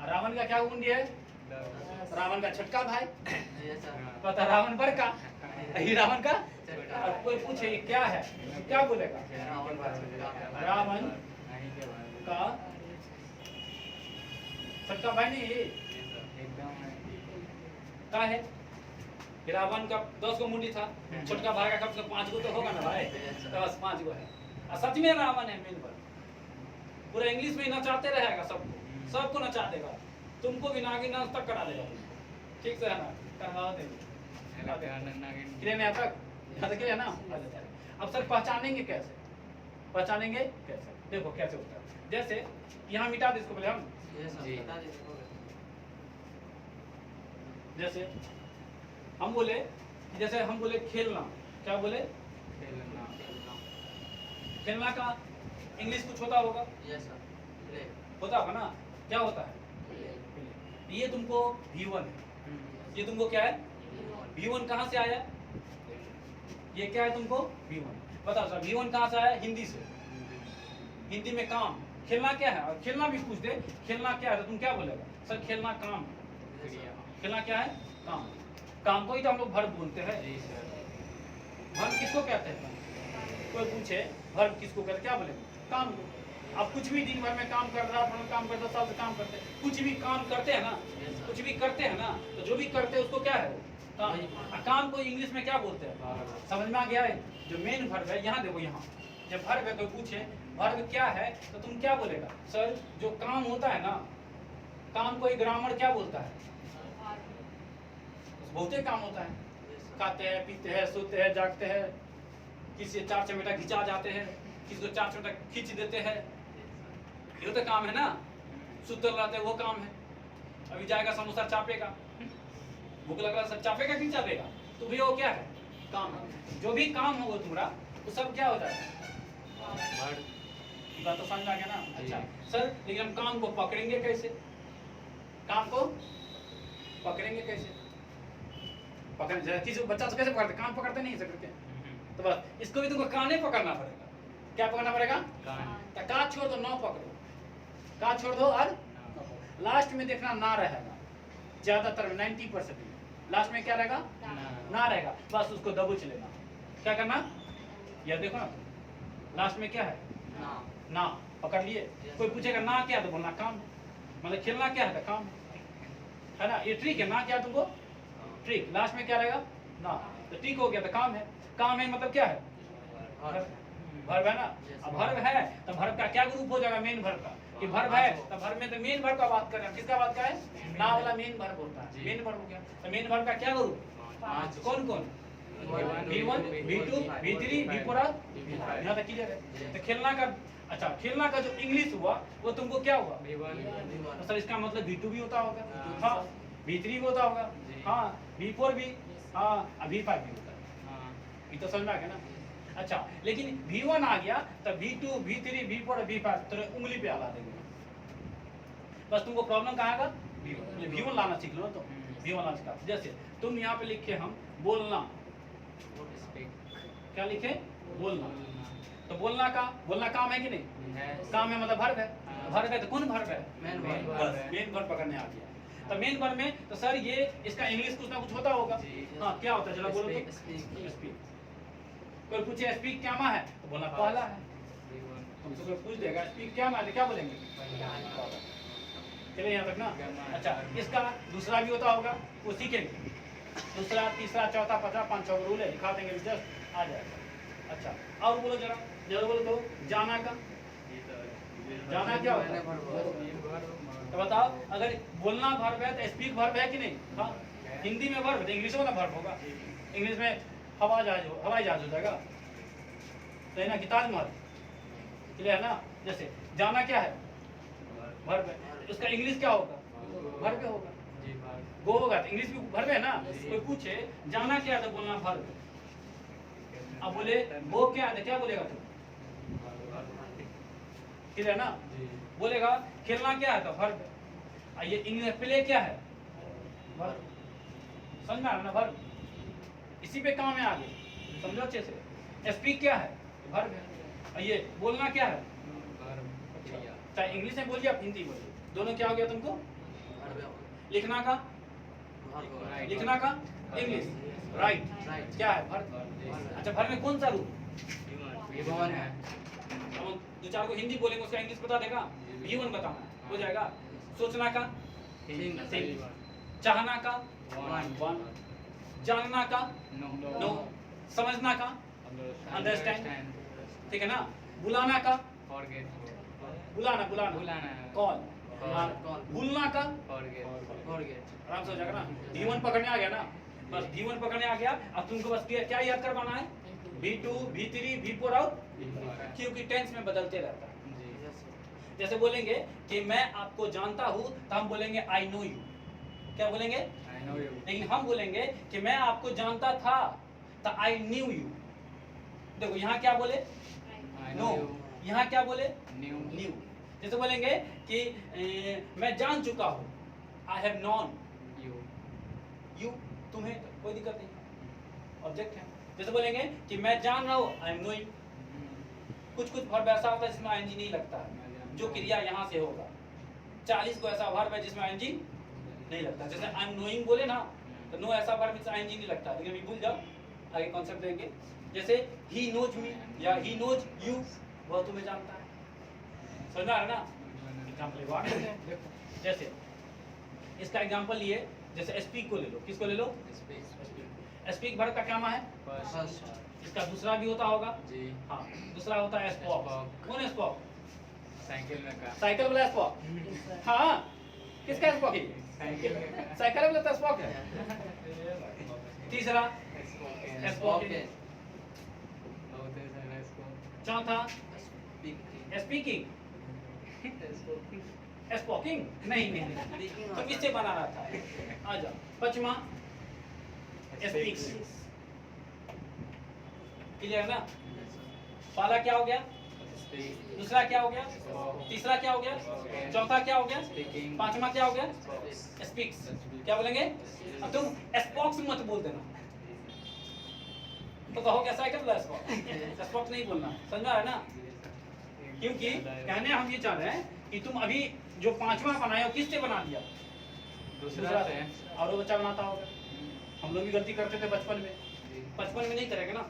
और रावण का क्या मुंडी है, रावण का छटका भाई, पता रावण पर का, ये रावण का, और कोई पूछे ये क्या है तो क्या बोलेगा, रावण का छटका भाई नहीं ये क्या है, रावण का 10 गो मुंडी था, छोटका भाई का कम से कम 5 गो तो होगा ना भाई, तो बस 5 गो है, और सच में रावण है मेन पर, पूरा इंग्लिश में नचाते रहेगा सबको, सबको नचा देगा, तुमको भी नागिन नाच तक करा देगा, ठीक से है ना, करवा देंगे क्लियर नहीं आता, यहाँ तक है ना। अब सर पहचानेंगे कैसे, पहचानेंगे कैसे, देखो कैसे होता है, जैसे यहाँ मिटा दे इसको पहले हम, जैसे हम बोले, जैसे हम बोले खेलना, क्या बोले खेलना का इंग्लिश कुछ होता होगा, होता होगा ना, क्या होता है, ये तुमको V1 है, ये तुमको क्या है V1 कहाँ से आया, ये क्या है तुमको V1, बताओ सर V1 कहाँ से आया, हिंदी से, हिंदी में काम, खेलना क्या है, और खेलना भी पूछ दे खेलना क्या है तो तुम क्या बोलेगा, सर खेलना काम, खेलना क्या है काम, काम को ही तो हम लोग वर्ब बोलते हैं, वर्ब किसको कहते हैं, कोई पूछे वर्ब किसको कहते हैं, क्या बोलेगा काम को, आप कुछ भी दिन भर में काम कर रहा है, काम करता साल से काम करते हैं, कुछ भी काम करते हैं ना, कुछ भी करते हैं ना, तो जो भी करते हैं उसको क्या है काम, काम को इंग्लिश में क्या बोलते हैं, समझ में आ गया है, जो मेन वर्ब है, यहाँ देखो यहाँ जब वर्ब है कोई पूछे वर्ब क्या है तो तुम क्या बोलेगा, सर जो काम होता है ना, काम को ग्रामर क्या बोलता है, बहुत ही काम होता है, खाते हैं पीते हैं सोते हैं जागते हैं, किसी 4 चमेटा खिंचा जाते हैं, किसी को 4 चमेटा खींच देते हैं, ये तो काम है ना, सुतल रहते हैं वो काम है, अभी जाएगा समोसा चापेगा, भूख लग रहा सब चापेगा कि चापेगा, तो भैया वो क्या है काम है, जो भी काम होगा तुम्हारा वो सब क्या हो जाएगा ये बात तो समझ में आ गया ना? जी। अच्छा सर, लेकिन हम काम को पकड़ेंगे कैसे? काम को पकड़ेंगे कैसे? पकड़ किसी बच्चा से कैसे पकड़ते? कान पकड़ते नहीं सकते, तो बस इसको भी तुमको कान ही पकड़ना पड़ेगा। क्या पकड़ना पड़ेगा? कान। तो का छोड़ दो, नौ पकड़ो, का छोड़ दो और लास्ट में देखना ना रहेगा, ज्यादातर 90% लास्ट में क्या रहेगा? ना रहेगा, बस उसको दबोच लेना। क्या करना? यह देखो ना, लास्ट में क्या है? ना। पकड़ लिए, कोई पूछेगा ना क्या, तो बोलना काम है। मतलब खेलना क्या है? तो काम है ना? ये ट्रिक है ना, क्या तुमको ट्रिक, लास्ट में क्या रहेगा? ना। तो ट्रिक हो गया, तो काम है। काम है मतलब क्या है? वर्ब है ना। अब वर्ब है तो वर्ब का क्या ग्रुप हो जाएगा? मेन वर्ब का। कि वर्ब है तो वर्ब में तो मेन वर्ब का बात कर रहे हैं। किसका बात का है? ना वाला मेन वर्ब होता है, मेन वर्ब हो गया। तो मेन वर्ब का क्या ग्रुप? कौन कौन? V1, V2, V3, V4 और यहाँ तक क्लियर है। तो खेलना का, अच्छा खेलना का जो इंग्लिश हुआ वो तुमको क्या हुआ? तो सर इसका मतलब V2 भी होता होगा, हाँ V3 भी होता होगा, हाँ V4 भी, हाँ V5 भी होता है। ये तो समझ में आ गया ना? अच्छा लेकिन V1 आ गया तो V2, V3, V4 और V5 तो उंगली पे आला देंगे। बस तुमको प्रॉब्लम कहाँ का? V1 लाना सीख लो तो V1 लाना सीखा। जैसे तुम यहाँ पे लिखे हम बोलना, क्या लिखे? बोलना। तो बोलना काम है कि नहीं? काम है मतलब वर्ब है। वर्ब है तो कौन वर्ब है? मेन वर्ब पकड़ने आ गया। तो मेन वर्ब में तो सर ये इसका इंग्लिश कुछ ना कुछ होता होगा। हाँ क्या होता है चलो बोलो तो? स्पीक। कोई पूछे स्पीक क्या माँ है तो बोलना पहला है। तुमसे कोई पूछ देगा स्पीक क्या माँ है, क्या बोलेंगे? चलिए यहाँ तक ना। अच्छा इसका दूसरा भी होता होगा, वो सीखेंगे। दूसरा, तीसरा, चौथा, पांचवा, 5-6 रूल है, दिखा देंगे, जस्ट आ जाएगा। अच्छा और बोलो जरा, बोलो तो जाना का, जाना क्या होता है? तो बताओ, अगर बोलना वर्ब है तो स्पीक वर्ब है कि नहीं? हाँ हिंदी में वर्ब है, इंग्लिश में ना वर्ब होगा। इंग्लिश में हवाई जहाज हो जाएगा, तो है ना कि ताजमहल, क्लियर है ना? जैसे जाना क्या है? वर्ब है, उसका इंग्लिश क्या होगा? वर्ब होगा। गो होगा तो इंग्लिश में वर्ब है ना। कोई पूछे जाना क्या है तो बोलना वर्ब। अब बोले वो क्या है तो क्या बोलेगा तुम? क्लियर है ना? बोलेगा खेलना क्या है तो वर्ब। ये इंग्लिश प्ले क्या है? वर्ब। समझ में आ रहा ना? वर्ब। इसी पे काम है आगे, समझो अच्छे से। स्पीक क्या है? वर्ब है। ये बोलना क्या है? चाहे इंग्लिश में बोलिए आप हिंदी बोलिए, दोनों क्या हो गया तुमको? लिखना का, लिखना का इंग्लिश राइट क्या है? वर्ब। अच्छा वर्ब में कौन सा रूप? V1 है। हम 2-4 को हिंदी बोलेंगे, उसका इंग्लिश बता देगा, V1 बताना हो जाएगा। सोचना का think, चाहना का 1, जानना का no, समझना का अंडरस्टैंड, ठीक है ना? बुलाना का बुलाना कॉल, भूलना का आराम से हो जाएगा ना? V1 पकड़ने आ गया ना? बस V1 पकड़ने आ गया। अब तुमको बस क्या याद करवाना है? V2, V3, V4 और क्योंकि टेंस में बदलते रहता है। जैसे बोलेंगे कि मैं आपको जानता हूँ तो हम बोलेंगे आई नो यू। क्या बोलेंगे? लेकिन हम बोलेंगे कि मैं आपको जानता था तो आई न्यू यू। देखो यहाँ क्या बोले? नो। यहाँ क्या बोले? न्यू। जैसे बोलेंगे कि मैं जान चुका हूँ, आई हैव नॉन यू, तुम्हें कोई दिक्कत नहीं, ऑब्जेक्ट है। जैसे बोलेंगे कि मैं जान रहा हूँ, आई एम नोइंग। कुछ वर्ब ऐसा होता है जिसमें आईएनजी नहीं लगता है, जो क्रिया यहाँ से होगा। 40 को ऐसा वर्ब है जिसमें आईएनजी नहीं लगता। जैसे आई एम नोइंग बोले ना, तो नो ऐसा वर्ब जिसमें आईएनजी नहीं लगता, लेकिन अभी भूल जाओ, आगे कॉन्सेप्ट देंगे। जैसे ही नोज मी या ही नोज यू, वह तुम्हें जानता है। समझ में आ रहा है ना? एग्जाम्पल जैसे इसका एग्जाम्पल लिए, जैसे स्पीक को ले लो। किसको ले लो? स्पीक वर्ब का क्या है? इसका दूसरा भी होता होगा जी। हाँ, दूसरा होता है स्पॉक। कौन है स्पॉक? साइकिल में का साइकिल वाला स्पॉक। हाँ किसका स्पॉक है? साइकिल वाला तो स्पॉक है। तीसरा स्पॉक है। चौथा स्पीकिंग। स्पॉकिंग नहीं तो किससे बना रहा था? आ जाओ। पांचवा स्पीक्स। क्लियर ना? पहला क्या हो गया? Speak. दूसरा क्या हो गया, तीसरा क्या हो गया, चौथा क्या हो गया, Speaking. पांचवा क्या हो गया, स्पीक्स। क्या बोलेंगे? अब तुम स्पॉक्स मत बोल देना, तो कहो कैसा है, क्या बोला स्पॉक्स? स्पॉक्स नहीं बोलना, समझा है ना? क्योंकि कहने हम ये चाह रहे हैं कि तुम अभी जो पांचवा बनाए हो किससे बना दिया? दूसरा से। और वो बच्चा बनाता होगा। हम लोग भी गलती करते थे बचपन में, बचपन में नहीं करेंगे ना,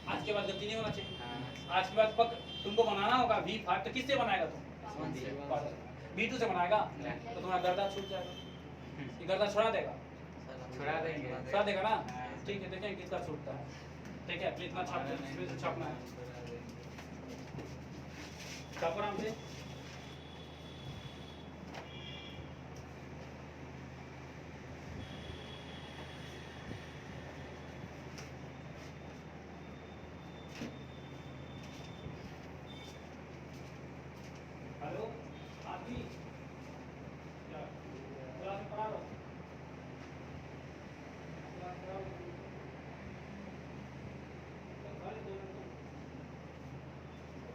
आज के बाद गलती नहीं होना चाहिए। हाँ। आज के बाद पक तुमको बनाना होगा V5, तो किससे बनाएगा तुम? V2 से बनाएगा तो तुम्हारा गर्दा छूट जाएगा। ये गर्दा छुड़ा देगा, छुड़ा देंगे। छुड़ा देगा ना? ठीक है, देखें किसका छूटता है। ठीक है, कितना छापना है, छापो आराम से। हेलो आप भी क्या क्लास में पढ़ा रहे हो? क्लास पढ़ा रहे हो? खाली 2 मिनट दो।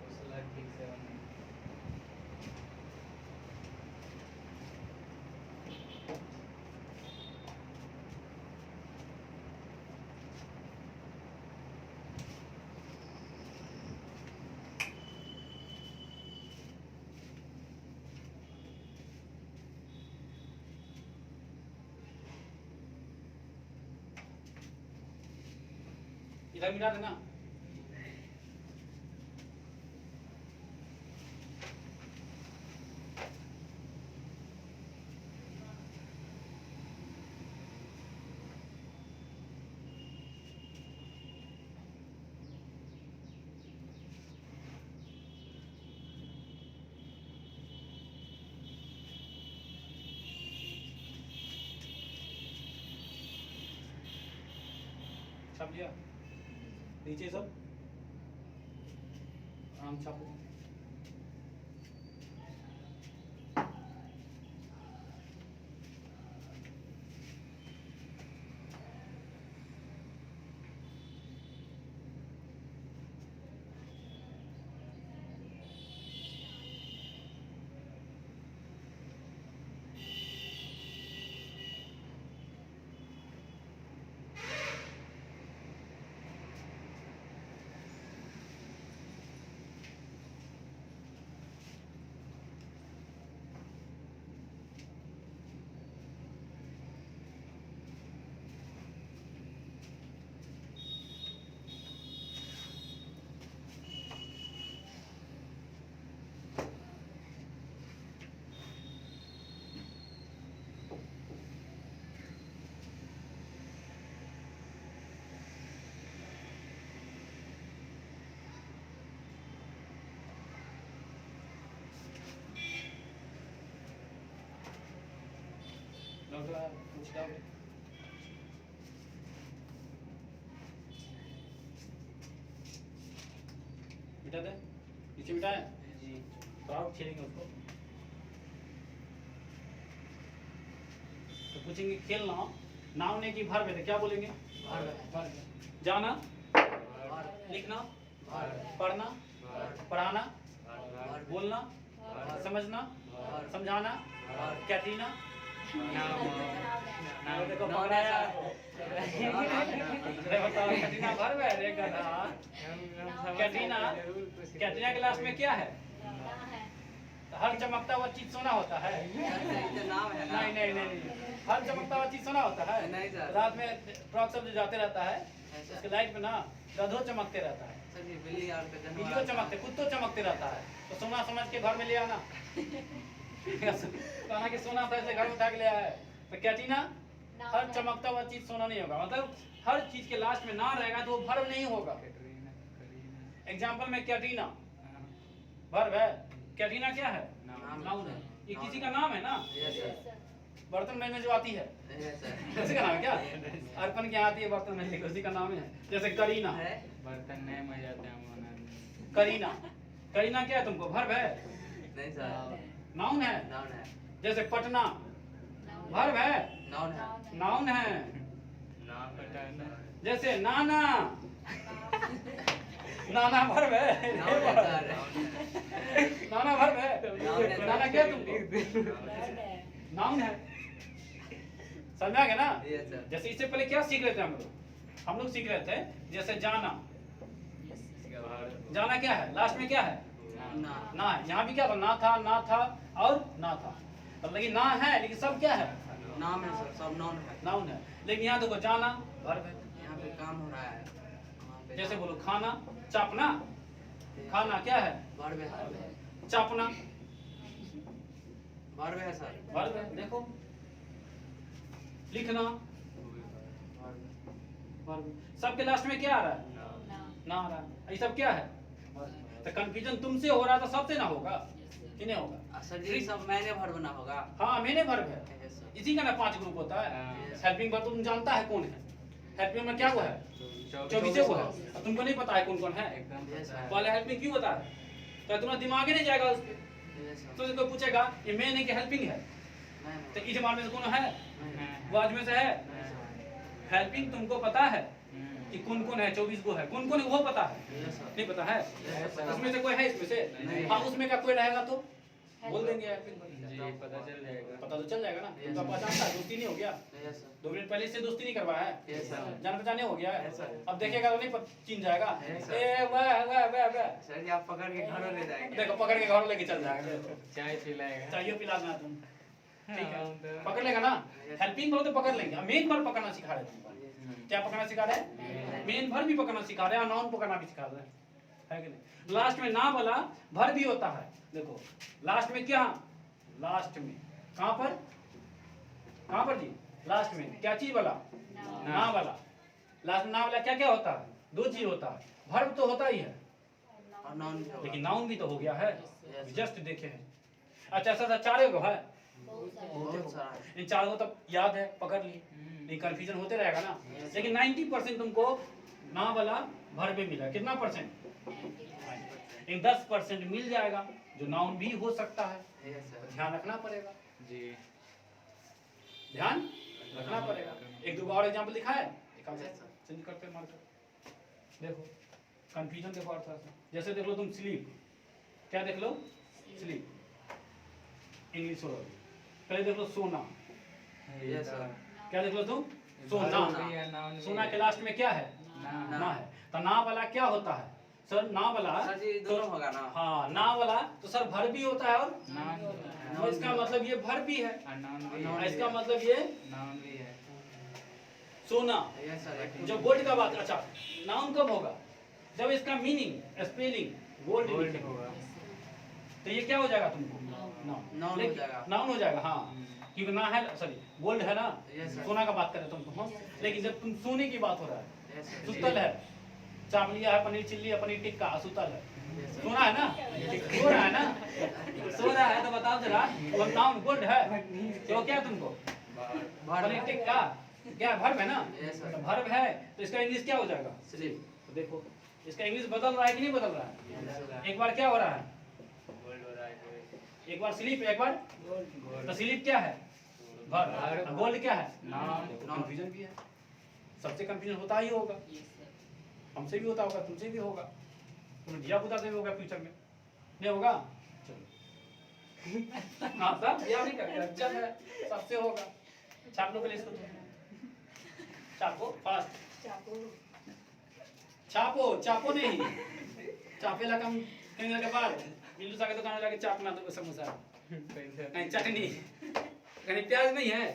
दूसरा ठीक से बना। इधर मिटा देना। छाप लिया नीचे सब आम छापो। डॉक्टर कुछ डाउट? मिटा दे, नीचे मिटाए जी, तो आप खेलेंगे उसको। तो पूछेंगे खेलना नाम ने की भर में क्या बोलेंगे? जाना, लिखना, पढ़ना, पढ़ाना, बोलना, समझना, समझाना, कैटरीना। देखो बताओ कैटरीना भर में रे गधा। कैटरीना, कैटरीना के लास्ट में क्या है? हर चमकता हुआ चीज सोना होता है? नहीं नहीं नहीं, हर चमकता हुआ चीज सोना होता है? रात में फ्रॉक सब जो जाते रहता है उसके लाइट में ना गधो चमकते रहता है, बिल्लियों चमकते, कुत्तों चमकते रहता है। तो सोना समझ के घर में ले आना। कहना कि सोना था ऐसे घर में उठा के ले आया है। तो कैटरीना, हर चमकता हुआ चीज सोना नहीं होगा, मतलब हर चीज के लास्ट में ना रहेगा तो वो भर्व नहीं होगा। एग्जाम्पल में कैटरीना भर्व है, कैटरीना क्या है? नाउन है। ये किसी का नाम है ना? बर्तन में जो आती है उसी का नाम है क्या? अर्पण क्या आती है बर्तन में, उसी का नाम है। जैसे करीना, बर्तन नहीं मजाते हैं। करीना, करीना क्या है तुमको? भर्व है? नहीं सर, नाउन है। नाउन है। जैसे पटना भर्व है? नाउन है। नाउन है। नाम पटाना। जैसे नाना, नाना भर्व है? नाउन है सर। है क्या तुमको? नाउन है। समझ आ गया ना? Yes, sir. जैसे इससे पहले क्या सीख रहे थे हम लोग? हम लोग सीख रहे थे जैसे जाना। जाना क्या है? लास्ट में क्या है? ना ना है। यहाँ भी क्या था? ना था और ना था। मतलब कि ना है लेकिन सब क्या है? नाम है सर, सब नाउन है। नाउन है। लेकिन यहाँ देखो जाना वर्ब है। यहाँ पे काम हो रहा है, वहाँ पे जैसे बोलो खाना, चापना। खाना क्या है? वर्ब है सर। चापना वर्ब है सर। वर्ब है। देखो लिखना वर्ब। वर्ब। सबके लास्ट में क्या आ रहा है? ना आ रहा है। ये सब क्या है? तो कंफ्यूजन तुमसे हो रहा था, सबसे ना होगा कि नहीं होगा? सर जी सब मैंने वर्ब ना होगा। हाँ मैंने वर्ब है। Yes, sir. इसी का ना 5 ग्रुप होता है। हाँ। हेल्पिंग वर्ब तुम जानता है कौन है? हेल्पिंग में क्या वो है? 24 वो है। अब तुमको नहीं पता है कौन कौन है? एकदम Yes, पता है। पहले हेल्पिंग क्यों बता है? तो तुम्हारा दिमाग ही नहीं जाएगा उस पे। Yes, sir. तो कोई पूछेगा ये मेन है कि हेल्पिंग है? नहीं, तो इस बार में से कौन है? नहीं। वो आज में से है। नहीं। हेल्पिंग तुमको पता है कि कौन कौन है? 24 को है। कौन कौन है वो पता है? Yes, sir. नहीं पता है? Yes, sir. उसमें से कोई है इसमें से? नहीं। हाँ उसमें का कोई रहेगा तो बोल देंगे हेल्पिंग। जी पता चल जाएगा। पता तो चल जाएगा ना। Yes, तुमका sir. पहचानता है, दोस्ती नहीं हो गया? Yes, sir. 2 मिनट पहले से दोस्ती नहीं करवाया है? Yes, sir. जान पहचाने हो गया है? Yes, sir. अब देखेगा तो नहीं चिन जाएगा। Yes, sir. ए वाह सर जी आप पकड़ के घरों ले जाएंगे। देखो पकड़ के घर लेके चल जाएगा। चाय पिलाएगा। चाहिए पिला देना तुम। ठीक है हाँ, तो- पकड़ लेगा ना। Yes. हेल्पिंग बोलो तो पकड़ लेंगे। मेन वर्ब पकड़ना सिखा रहे हैं तुमको। क्या पकड़ना सिखा रहे हैं? मेन वर्ब भी पकड़ना सिखा रहे हैं और नाउन पकड़ना भी सिखा रहे हैं, है कि नहीं? लास्ट में ना वाला वर्ब भी होता है। देखो लास्ट में क्या? लास्ट में कहाँ पर जी? लास्ट में क्या चीज वाला? ना वाला। लास्ट में ना वाला क्या क्या होता है? 2 चीज होता है। वर्ब तो होता ही है और नाउन भी होगा। लेकिन नाउन भी तो हो गया है। Yes. जस्ट देखे हैं। अच्छा ऐसा 4 को है। बहुत सारा है। इन 4 को तब याद है, पकड़ ली। नहीं कंफ्यूजन होते रहेगा ना। Yes. लेकिन 90% तुमको ना वाला वर्ब भी मिला। कितना परसेंट? इन 10% मिल जाएगा जो नाउन भी हो सकता है। Yes, sir. ध्यान रखना पड़ेगा। जी ध्यान रखना पड़ेगा। 1-2 और एग्जांपल दिखा है? दिखा दे। Yes, sir. चेंज करते मार्कर। देखो कंफ्यूजन देखो और थोड़ा सा। जैसे देख लो तुम स्लीप। क्या देख लो? स्लीप। इंग्लिश हो रही। पहले देख लो सोना। Yes, sir. क्या देख लो तुम? सोना। सोना। सोना के लास्ट में क्या है? ना। ना है। तो ना वाला क्या होता है? सर ना वाला सर जी तो दोनों होगा ना। हाँ ना वाला तो सर भर भी होता है और नाउन तो इसका मतलब ये भर भी है। और नाउन भी नाउन है। इसका मतलब ये नाउन भी है। सोना। Yes, sir. जब गोल्ड का बात अच्छा नाउन कब होगा? जब इसका मीनिंग स्पेलिंग गोल्ड गोल्ड लिखेगा। होगा। तो ये क्या हो जाएगा तुमको? नाउन हो जाएगा। नाउन हो जाएगा हाँ। क्योंकि ना है सॉरी गोल्ड है ना। Yes, sir. सोना का बात कर रहे तुम हाँ? लेकिन जब तुम सोने की बात हो रहा है Yes, sir. सुतल है, चाप लिया है, पनीर चिल्ली है, पनीर टिक्का, सुतल है। Yes, sir. सोना है ना? सो रहा है ना? सो रहा है तो बताओ जरा वो नाउन गोल्ड है तो क्या तुमको? पनीर टिक्का क्या भर्ब है ना? Yes, sir. तो भर्ब है तो इसका इंग्लिश क्या हो जाएगा? Sleep. तो देखो इसका इंग्लिश बदल रहा है कि नहीं बदल रहा है? एक बार क्या हो रहा है? गोल्ड हो रहा है। एक बार स्लीप एक बार तो स्लीप क्या है? भर्ब। गोल्ड क्या है? नाउन। कंफ्यूजन भी है। सबसे कंफ्यूजन होता ही होगा। हमसे भी होता होगा, तुमसे भी होगा, तुम्हें दिया बुता से भी होगा फ्यूचर में। नहीं होगा? चलो हाँ सब दिया नहीं करेगा अच्छा है सबसे होगा। छाप लो पहले इसको छापो फास्ट छापो नहीं चापे ला कम कहीं के बाद बिल्लू सा के दुकान जाके चापना दो समोसा कहीं चटनी कहीं प्याज नहीं है।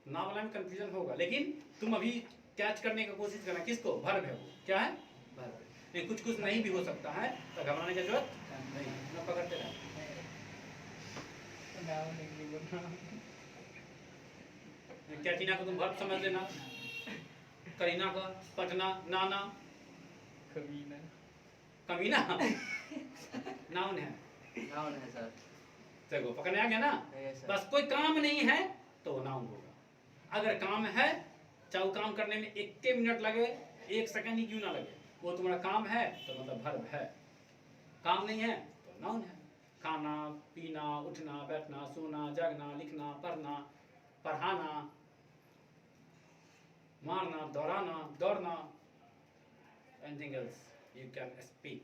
ना वाला में कंफ्यूजन होगा लेकिन तुम अभी कैच करने की कोशिश करना किसको? भर्ब है वो क्या है? भर्ब। ये कुछ नहीं भी हो सकता है तो घबराने की जरूरत नहीं। ना पकड़ते रहो। कैटीना को तुम भर्ब समझ लेना, करीना का पटना नाना कमीना नाउन है। Noun है sir. देखो पकड़ने आ गया ना? Yes, sir. बस कोई काम नहीं है तो वो नाउन होगा। अगर काम है चाहे वो काम करने में 1 मिनट लगे 1 सेकंड ही क्यों ना लगे वो तुम्हारा काम है तो मतलब भर्ब है। काम नहीं है तो नाउन है। खाना पीना उठना बैठना सोना जगना लिखना पढ़ना पढ़ाना मारना दौड़ाना दौड़ना anything else you can speak.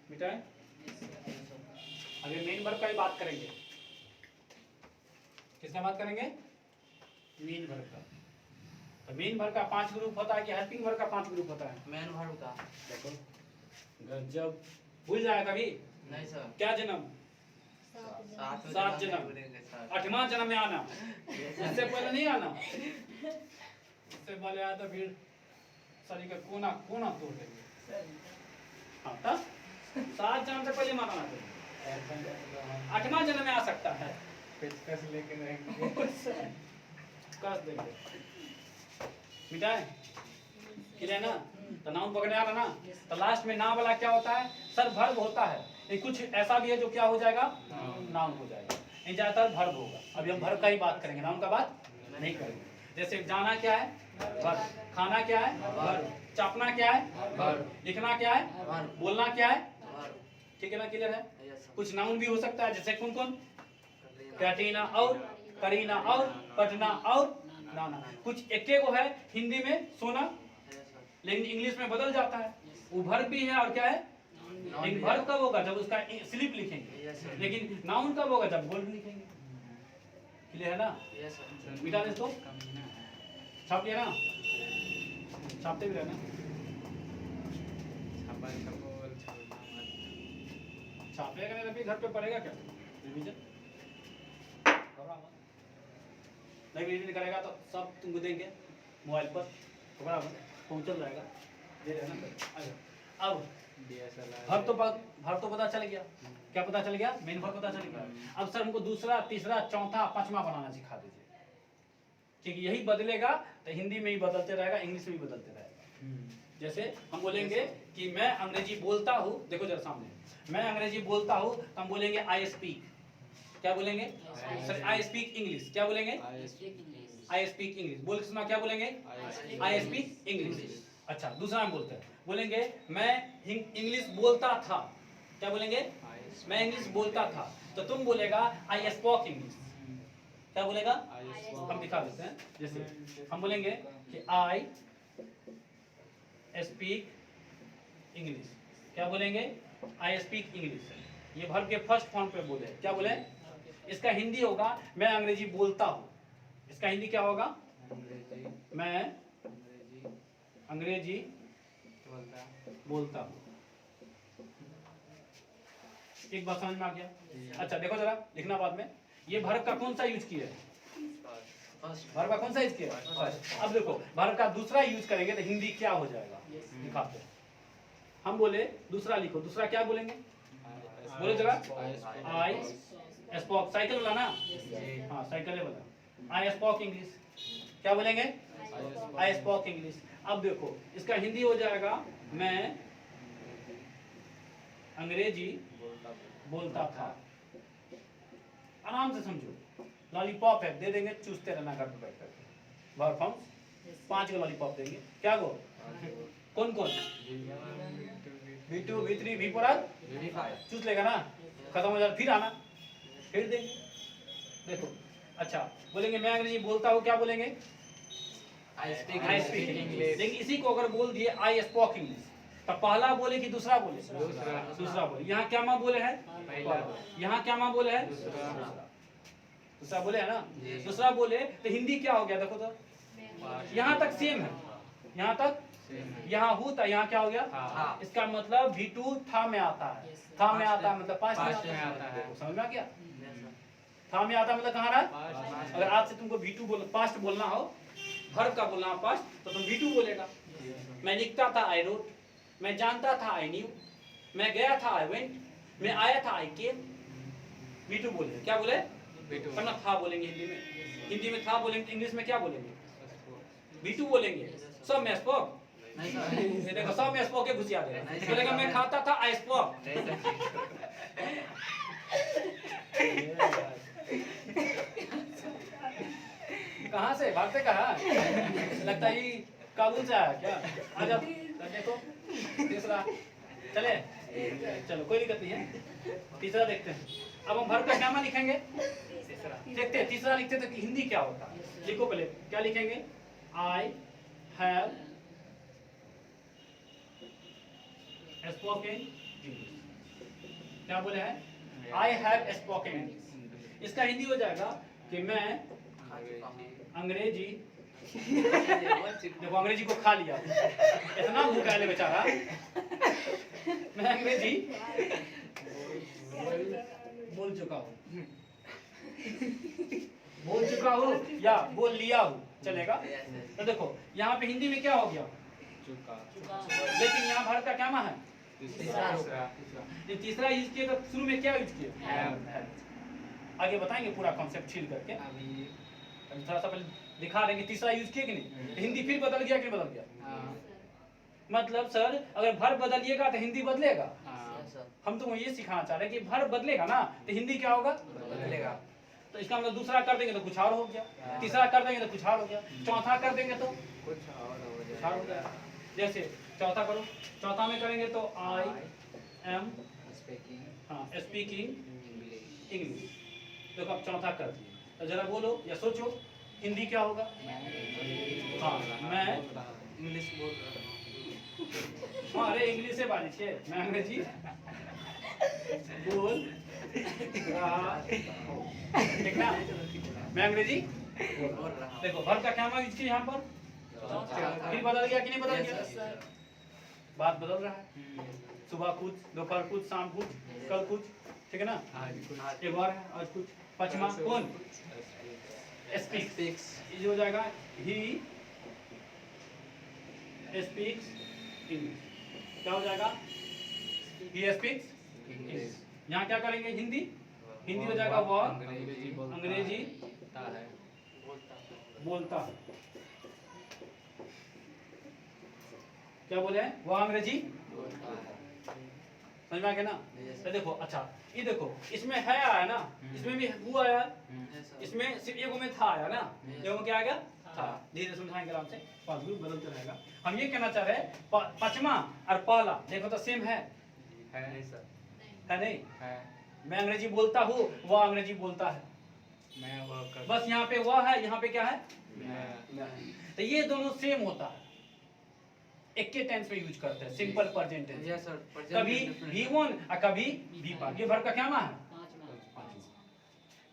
मिटाएं? अभी मेन वर्ब का ही बात करेंगे। किसका बात करेंगे? मेन वर्ब का। तो मेन वर्ब का 5 ग्रुप होता है कि हेल्पिंग वर्ब का 5 ग्रुप होता है? मेन वर्ब का। देखो गजब, भूल जाए कभी? नहीं सर। क्या जन्म? 7 जन्म। 8वां जन्म में आना, इससे पहले नहीं आना। इससे पहले आया तो फिर शरीर का कोना कोना तोड़ देंगे। हाँ तब 7 जन्म से पहले माना ना, 8वां जन्म में आ सकता है। पेचकस लेके कस देंगे। मिटाए? क्लियर ना? तो नाउन पकड़ने आ रहा ना? तो लास्ट में ना वाला क्या होता है? सर वर्ब होता है। ये कुछ ऐसा भी है जो क्या हो जाएगा? नाउन हो जाएगा। ये ज्यादातर वर्ब होगा। अभी हम वर्ब का ही बात करेंगे, नाउन का बात नहीं करेंगे। जैसे जाना क्या है? वर्ब। खाना क्या है? वर्ब। चापना क्या है? वर्ब। लिखना क्या है? वर्ब। बोलना क्या है? वर्ब। ठीक है ना? क्लियर है? Yes sir. कुछ नाउन भी हो सकता है, जैसे कौन कौन? कैटरीना और करीना और पटना और नाना। कुछ एक को है हिंदी में सोना, यस सर। लेकिन इंग्लिश में बदल जाता है। वो वर्ब भी है और क्या है? लेकिन वर्ब कब होगा? जब उसका स्लिप लिखेंगे। Yes sir. लेकिन नाउन कब होगा? जब वर्ब लिखेंगे। क्लियर है ना? Yes sir. मिटा दे इसको, छाप लिया ना? छापते भी रहना। छापेगा नहीं तो फिर घर पे पड़ेगा क्या रिवीजन? नहीं रिवीजन करेगा तो सब तुमको देंगे मोबाइल पर, बराबर पहुंचल जाएगा। दे देना। अब भर तो पता चल गया। क्या पता चल गया? मेन भर पता चल गया। अब सर हमको दूसरा, तीसरा, चौथा, पांचवा बनाना सिखा दीजिए। ठीक, यही बदलेगा तो हिंदी में ही बदलते रहेगा, इंग्लिश में भी बदलते रहेगा। जैसे हम बोलेंगे कि मैं अंग्रेजी बोलता हूँ, देखो जरा सामने, मैं अंग्रेजी बोलता हूँ तो हम बोलेंगे आई स्पीक। क्या बोलेंगे? Sir I speak English. क्या बोलेंगे? I speak English. बोल के सुना, क्या बोलेंगे? I speak English. अच्छा, दूसरा हम बोलते हैं, बोलेंगे मैं इंग्लिश बोलता था। क्या बोलेंगे? मैं इंग्लिश बोलता था। तो तुम बोलेगा आई स्पोक इंग्लिश। क्या बोलेगा? हम दिखा देते हैं। जैसे हम बोलेंगे कि आई स्पीक इंग्लिश। क्या बोलेंगे? I speak English. ये वर्ब के फर्स्ट फॉर्म पे बोले। क्या बोले? इसका हिंदी होगा मैं अंग्रेजी बोलता हूँ। इसका हिंदी क्या होगा? मैं अंग्रेजी बोलता हूँ। एक बात समझ में आ गया? अच्छा देखो जरा, लिखना बाद में। ये वर्ब का कौन सा यूज किया है? वर्ब का कौन सा यूज किया है? फर्स्ट। अब देखो वर्ब का दूसरा यूज करेंगे तो हिंदी क्या हो जाएगा? दिखाते हैं। हम बोले दूसरा लिखो, दूसरा क्या बोलेंगे? बोले जरा। आई स्पोक, साइकिल वाला ना? हाँ साइकिल वाला। I spoke English. क्या बोलेंगे? I spoke English. अब देखो इसका हिंदी हो जाएगा मैं अंग्रेजी बोलता था। आराम से समझो। लॉलीपॉप है, दे देंगे, चूसते रहना घर पे बैठ करके। वर्ब फॉर्म्स 5 का लॉलीपॉप देंगे। क्या गो? कौन कौन? V2, V3, V4 चूस लेगा ना? खत्म हो जाए फिर आना, फिर देंगे। देखो अच्छा बोलेंगे मैं अंग्रेजी बोलता हूँ। क्या बोलेंगे? I speak English. लेकिन इसी को अगर बोल दिए आई स्पोक इंग्लिश, तो पहला बोले कि दूसरा बोले? दूसरा बोले। यहाँ क्या माँ बोले है? यहाँ क्या माँ बोले है? दूसरा बोले है ना? दूसरा बोले तो हिंदी क्या हो गया? देखो तो यहाँ तक सेम है, यहाँ तक यहाँ हूँ था, यहाँ क्या हो गया? इसका मतलब V2 था में आता है। था में आता है मतलब पास्ट में आता है। समझ में आ गया? था में आता मतलब कहाँ रहा? अगर आज से तुमको V2 बोल पास्ट बोलना हो, वर्ब का बोलना हो पास्ट, तो तुम V2 बोलेगा। मैं लिखता था आई रोट, मैं जानता था आई न्यू, मैं गया था आई वेंट, मैं आया था आई केम। V2 बोले। क्या बोले? वरना था बोलेंगे हिंदी में। हिंदी में था बोलेंगे तो इंग्लिश में क्या बोलेंगे? V2 बोलेंगे। सब मैं स्पोक। नहीं सर। ये देखो सब में स्पोक के घुसिया दे रहा है। बोलेगा मैं खाता था आई स्पोक। नहीं कहाँ से भागते कहाँ? लगता है ये काबुल से आया क्या? आ जाओ देखो तीसरा चले चलो कोई दिक्कत नहीं है। तीसरा देखते हैं। अब हम वर्ब का क्या लिखेंगे? देखते हैं तीसरा लिखते तो हिंदी क्या होता है। लिखो पहले क्या लिखेंगे? I have spoken English. क्या बोले हैं? I have spoken English. इसका हिंदी हो जाएगा कि मैं अंग्रेजी देखो अंग्रेजी को खा लिया इतना भूखा है बेचारा। मैं अंग्रेजी बोल चुका हूँ या बोल लिया हूँ चलेगा। तो देखो यहाँ पे हिंदी में क्या हो गया? लेकिन यहाँ भारत का क्या है? ये तीसरा यूज किया तो शुरू में क्या यूज किया? आगे बताएंगे पूरा कॉन्सेप्ट छील करके। अभी थोड़ा सा पहले दिखा रहे हैं कि तीसरा यूज किया कि नहीं। हिंदी फिर बदल गया कि बदल गया? मतलब सर अगर वर्ब बदलिएगा तो हिंदी बदलेगा। हम तो ये सिखाना चाह रहे हैं कि वर्ब बदलेगा ना तो हिंदी क्या होगा? बदलेगा। तो इसका मतलब दूसरा कर देंगे तो कुछ और हो गया, तीसरा कर देंगे तो कुछ और हो गया, चौथा कर देंगे तो कुछ और हो जाएगा। जैसे चौथा करो, चौथा में करेंगे तो आई एम स्पीकिंग इंग्लिश। देखो अब चौथा कर दिए तो जरा बोलो या सोचो हिंदी क्या होगा? हाँ मैं इंग्लिश बोल रहा हूँ। हाँ अरे इंग्लिश से बात छे मैं अंग्रेजी बोल रहा हूँ ठीक ना। मैं अंग्रेजी बोल रहा हूँ। देखो वर्ब का क्या यूज किया यहाँ पर? फिर बदल गया कि नहीं बदल गया? बात बदल रहा है। सुबह कुछ, दोपहर कुछ, शाम कुछ, कल कुछ, ठीक है ना। एक बार है आज कुछ। पचमा कौन? स्पीक्स। ये हो जाएगा ही स्पीक्स इंग्लिश। क्या हो जाएगा? He speaks English. यहाँ क्या करेंगे? हिंदी हिंदी हो जाएगा वह अंग्रेजी बोलता है। क्या बोले हैं? वह अंग्रेजी समझ में आ गया ना। तो देखो अच्छा ये देखो इसमें है आया ना, इसमें भी हु आया, इसमें सिर्फ एगो में था आया ना। एगो में क्या आ गया? था। धीरे समझाएंगे आराम से, पांच ग्रुप बदलते रहेगा। हम ये कहना चाह रहे हैं पचमा और पहला देखो तो सेम है नहीं सर है नहीं? है। मैं अंग्रेजी बोलता हूँ, वह अंग्रेजी बोलता है। मैं वो कर बस यहाँ पे वह है, यहाँ पे क्या है? मैं तो ये दोनों सेम होता है, एक के टेंस में यूज करते हैं, simple present tense. Yes sir. कभी V1 और कभी V5। ये वर्ब का क्या नाम है?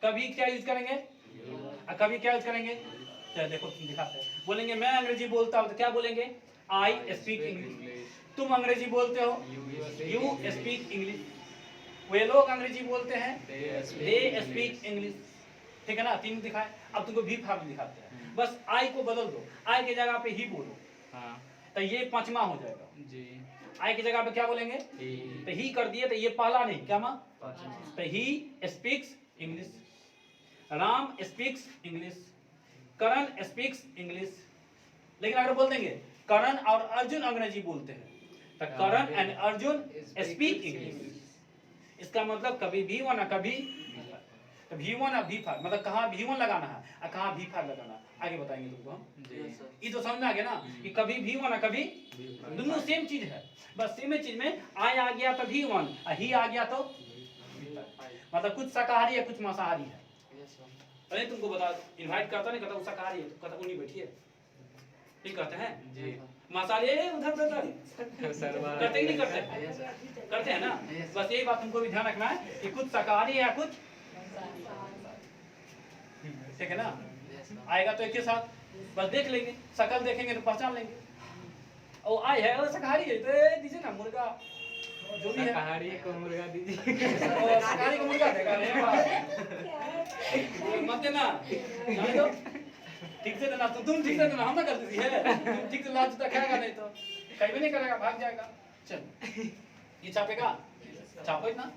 कभी क्या यूज करेंगे और कभी क्या यूज करेंगे? चलो देखो दिखाते हैं। बोलेंगे मैं अंग्रेजी बोलता हूँ तो क्या बोलेंगे? I speak English. तुम अंग्रेजी बोलते हो, यू स्पीक इंग्लिश। वे लोग अंग्रेजी बोलते हैं, दे स्पीक इंग्लिश। ठीक है ना। तीन दिखाए। अब तुमको V5 दिखाते हैं। बस आई को बदल दो, आई की जगह पे ही बोलो। हाँ तो ये पांचवा हो जाएगा। जी। आई की जगह पे क्या बोलेंगे? तो ही कर दिए तो ये पहला नहीं क्या माँ? तो he speaks English, Ram speaks English, Karan speaks English. लेकिन अगर बोल देंगे करण और अर्जुन अंग्रेजी बोलते हैं तो करण एंड अर्जुन स्पीक इंग्लिश। इसका मतलब कभी V1 और कभी तो V1 और V5 मतलब कहाँ V1 लगाना है और कहाँ V5 लगाना है आगे बताएंगे तुमको हम। ये तो समझ में आ गया ना कि कभी V1 और कभी दोनों सेम चीज है। बस सेम चीज में आई आ गया तो V1 और ही आ गया तो मतलब कुछ शाकाहारी है कुछ मांसाहारी है। अरे तुमको बता इनवाइट करता नहीं कहता वो शाकाहारी है तो कहता उन्हीं बैठिए ठीक कहते हैं जी। मांसाहारी है उधर करते ही नहीं करते करते हैं ना। बस यही बात तुमको भी ध्यान रखना है कि कुछ शाकाहारी है या कुछ ठीक है ना। आएगा तो एक के साथ बस देख लेंगे, शक्ल देखेंगे तो पहचान लेंगे। ओ आई है वो शाकाहारी है तो दीजिए ना मुर्गा जो भी है। शाकाहारी को मुर्गा दीजिए। शाकाहारी को मुर्गा देगा मत देना जाने दो ठीक से देना। तुम ठीक से देना, हम ना गलती है। तुम ठीक से ला जूता खाएगा नहीं तो कहीं भी नहीं करेगा, भाग जाएगा। चल ये छापेगा, छापो इतना।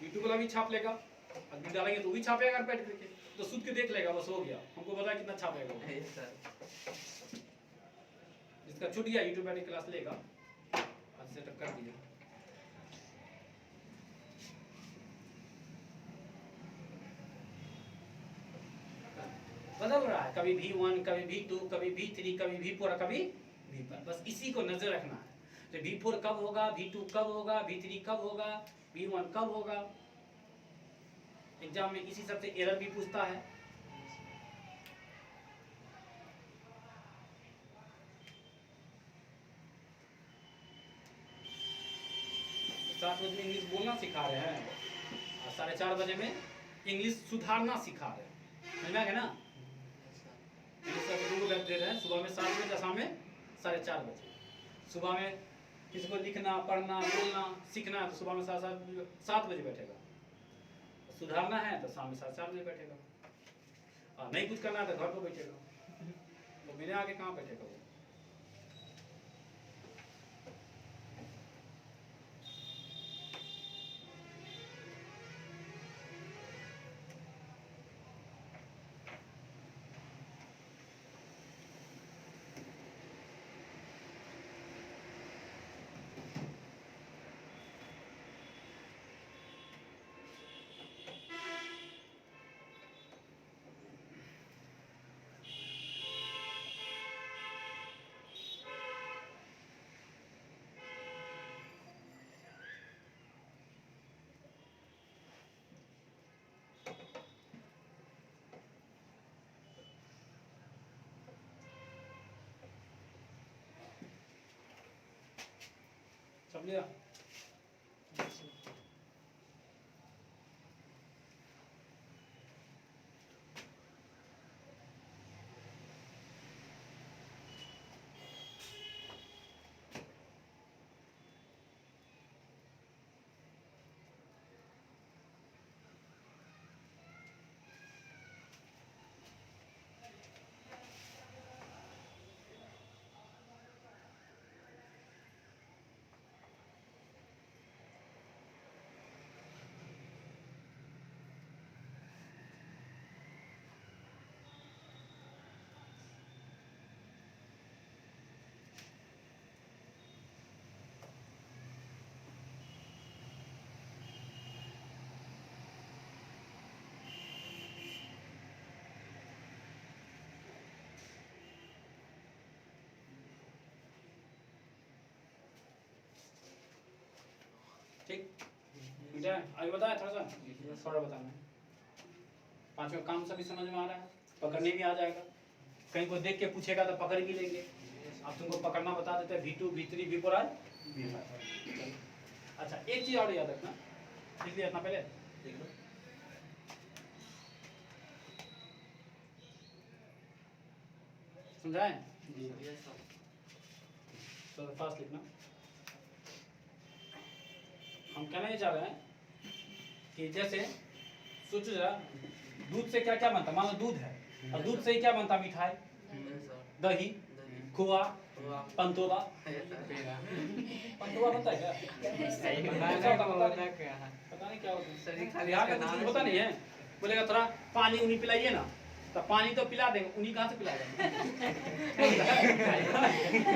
यूट्यूब वाला भी छाप लेगा, अभी डालेंगे तो भी छापेगा बैठ करके। तो सूद के देख लेगा, बस हो गया, हमको पता है कितना छापेगा वो। Yes, sir. जिसका छूट गया यूट्यूब वाली क्लास लेगा, आज सेटअप कर दिया। बदल रहा है, कभी V1, कभी V2, कभी V3, कभी V4, कभी V5। बस इसी को नजर रखना है। तो V4 कब होगा, V2 कब होगा, V3 कब होगा, V1 कब होगा। एग्जाम में इसी सबसे एरर भी पूछता है। सात बजे में इंग्लिश बोलना सिखा रहे हैं और 4:30 बजे में इंग्लिश सुधारना सिखा रहे हैं। समझ में आ गया ना? इंग्लिश का 2 बैच दे रहे हैं, सुबह में 7 बजे, शाम में 4:30 बजे। सुबह में किसी को लिखना, पढ़ना, बोलना सीखना है तो सुबह में 7 बजे बैठेगा। सुधारना है तो शाम में 4:30 बजे बैठेगा। और नहीं कुछ करना है तो घर पर बैठेगा, तो मेरे आगे कहाँ बैठेगा वो। सब लिया? ठीक, बेटा आगे बताया थोड़ा सा, थोड़ा बताना है। पांचवा काम सभी समझ में आ रहा है, पकड़ने भी आ जाएगा। कहीं को देख के पूछेगा तो पकड़ भी लेंगे। अब तुमको पकड़ना बता देते हैं, V2, V3, V4 और V5। अच्छा एक चीज और याद रखना, लिख लिया अपना पहले, समझाएं? तो फास्ट लिखना। हम कहना ये चाह रहे हैं कि जैसे सोचो जरा, दूध से क्या क्या बनता है? मान लो दूध है, और दूध से ही क्या बनता है? मिठाई, दही, खोआ, पंतोला। पंतोला बनता है क्या? पता नहीं क्या होता है, यहाँ का कुछ पता नहीं है। बोलेगा थोड़ा पानी उनी पिलाइए ना, तो पानी तो पिला देंगे, उन्हीं कहाँ से पिला देंगे?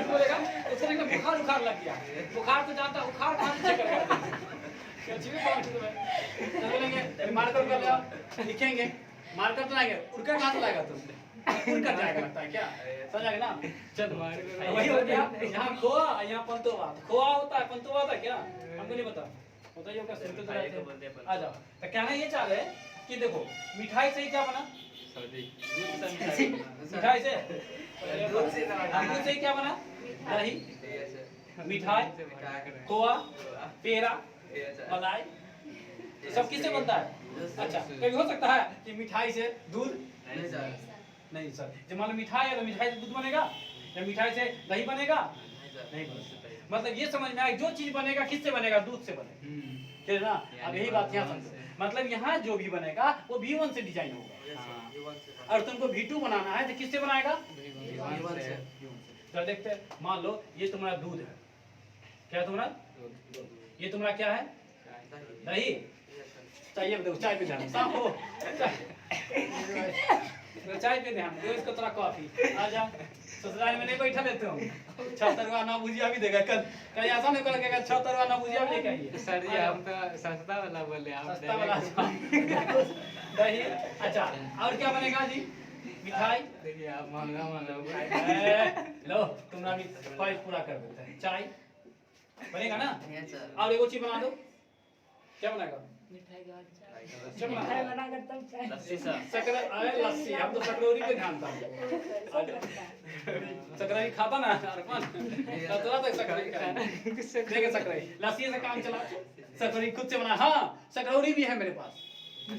बोलेगा उसको एकदम बुखार उखार लग गया, बुखार तो जानता, बुखार कहाँ से चेक बोलेंगे मार्कर कर लिया, लिखेंगे, मार्कर तो लाएंगे, उड़कर कहाँ से लाएगा तुम? उड़कर जाएगा लगता है क्या? समझ आएगा ना? चलो वही हो गया, यहाँ खोआ, यहाँ पंतोवा। खोआ होता है, पंतोवा होता है क्या? हमको नहीं पता, होता ही होगा। आ जाओ, तो कहना ये चाह रहे हैं कि देखो मिठाई से ही क्या बना? मिठाई से दूध से क्या बना? दही, मिठाई, खोआ, पेड़ा, मलाई, सब किससे बनता है? अच्छा कभी हो सकता है कि मिठाई से दूध? नहीं सर। जब मान लो मिठाई है तो मिठाई से दूध बनेगा, या मिठाई से दही बनेगा? नहीं बनेगा। मतलब ये समझ में आया, जो चीज बनेगा किससे बनेगा? दूध से बनेगा, ठीक है ना? अब यही बात यहाँ समझो, मतलब यहाँ जो भी बनेगा वो V1 से डिजाइन होगा, और तुमको V2 बनाना है तो किससे बनाएगा? V1 से। तो देखते हैं, मान लो ये तुम्हारा दूध है, क्या तुम्हारा? ये तुम्हारा क्या है? दही। चाहिए देखो चाय पे ध्यान साफ हो चाय पे ध्यान दो इसको थोड़ा कॉफी आजा ससुराल में नहीं बैठा लेते हो 76 ना भुजिया भी देगा कल कहीं ऐसा नहीं करेगा 76 ना भुजिया भी लेके आइए सर जी हम तो सस्ता वाला बोले आप सस्ता वाला दही अच्छा और क्या बनेगा जी मिठाई देखिए आप महंगा महंगा लो तुम्हारा भी ख्वाहिश पूरा कर देते हैं चाय बनेगा ना Yes, sir. और एगो चीज बना दो क्या बनाएगा क्या बना लस्सी सर सकरा अरे लस्सी हम तो सकरौरी पे ध्यान था सकरौरी खाता ना अरमान कतरा तक सकरौरी खाना देखे सकरौरी लस्सी से काम चला सकरौरी खुद से बना हाँ सकरौरी भी है मेरे पास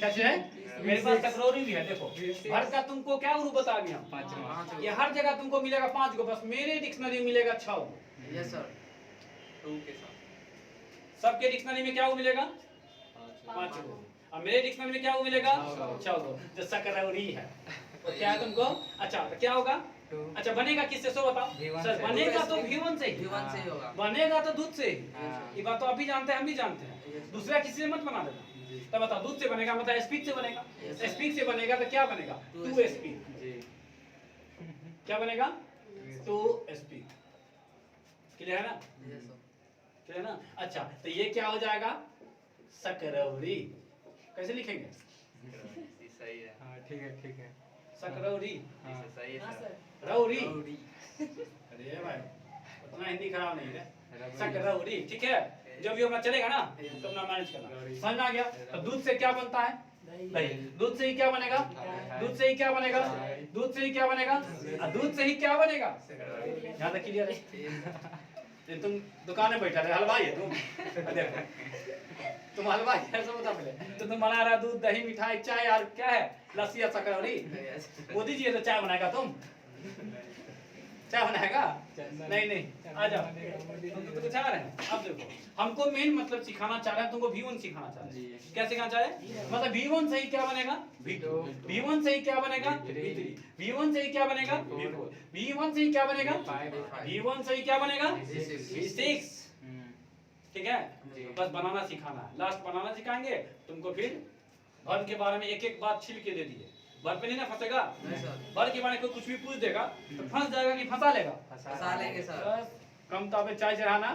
कैसे है मेरे पास सकरौरी भी है देखो भर का तुमको क्या रूप बता दिया 5 ये हर जगह तुमको मिलेगा 5 गो बस मेरे डिक्शनरी में मिलेगा 6 गो Yes, sir. 2 के साथ सबके डिक्शनरी में क्या मिलेगा 5 गो और मेरे डिक्शनरी में क्या मिलेगा 6 गो जो सकरौरी है तो क्या है तुमको अच्छा तो क्या होगा अच्छा बनेगा किससे सो बताओ V1 सर से। बनेगा तो V1 से ही V1 से ही होगा बनेगा तो दूध से ही हाँ। ये बात तो आप भी जानते हैं हम भी जानते हैं दूसरा किसी से मत बना देना तब बताओ दूध से बनेगा मतलब स्पीक से बनेगा Yes, sir. स्पीक से बनेगा तो क्या बनेगा Two टू स्पीक जी क्या बनेगा टू स्पीक क्लियर है ना Yes, sir. क्लियर है ना अच्छा तो ये क्या हो जाएगा सकरौरी कैसे लिखेंगे सही है हाँ ठीक है सकरौरी हाँ सही है सर रौरी रौरी। अरे भाई उतना हिंदी खराब नहीं है रबड़ी। सकरौरी ठीक है जो भी होगा चलेगा ना तो अपना मैनेज करना रौरी। समझ में आ गया तो दूध से क्या बनता है दही दूध से ही क्या बनेगा दूध से ही क्या बनेगा दूध से ही क्या बनेगा दूध से ही क्या बनेगा यहाँ तक क्लियर है तुम दुकान में बैठा रहे हलवाई है तुम देखो तुम हलवाई है सब बता पहले तो तुम बना रहा दूध दही मिठाई चाय और क्या है लस्सी और सकरौरी Yes. मोदी जी है तो चाय बनाएगा तुम चाय बनाएगा नहीं आ जाओ तुम तो कुछ आ रहे हैं अब देखो हमको मेन मतलब सिखाना चाह रहे हैं तुमको V1 सिखाना चाह रहे हैं क्या सिखाना चाह रहे हैं मतलब V1 से ही क्या बनेगा V2 V1 से ही क्या बनेगा V3 V1 से ही क्या बनेगा V4 V1 से ही क्या बनेगा V1 से ही क्या बनेगा V6 ठीक है बस बनाना सिखाना है लास्ट बनाना सिखाएंगे तुमको फिर भर के बारे में एक एक बात छिल के दे दिए भर पे नहीं ना फंसेगा नहीं सर भर के बारे में कोई कुछ भी पूछ देगा तो फंस जाएगा कि फंसा लेगा फंसा लेंगे सर बस कम ताबे चाय चढ़ाना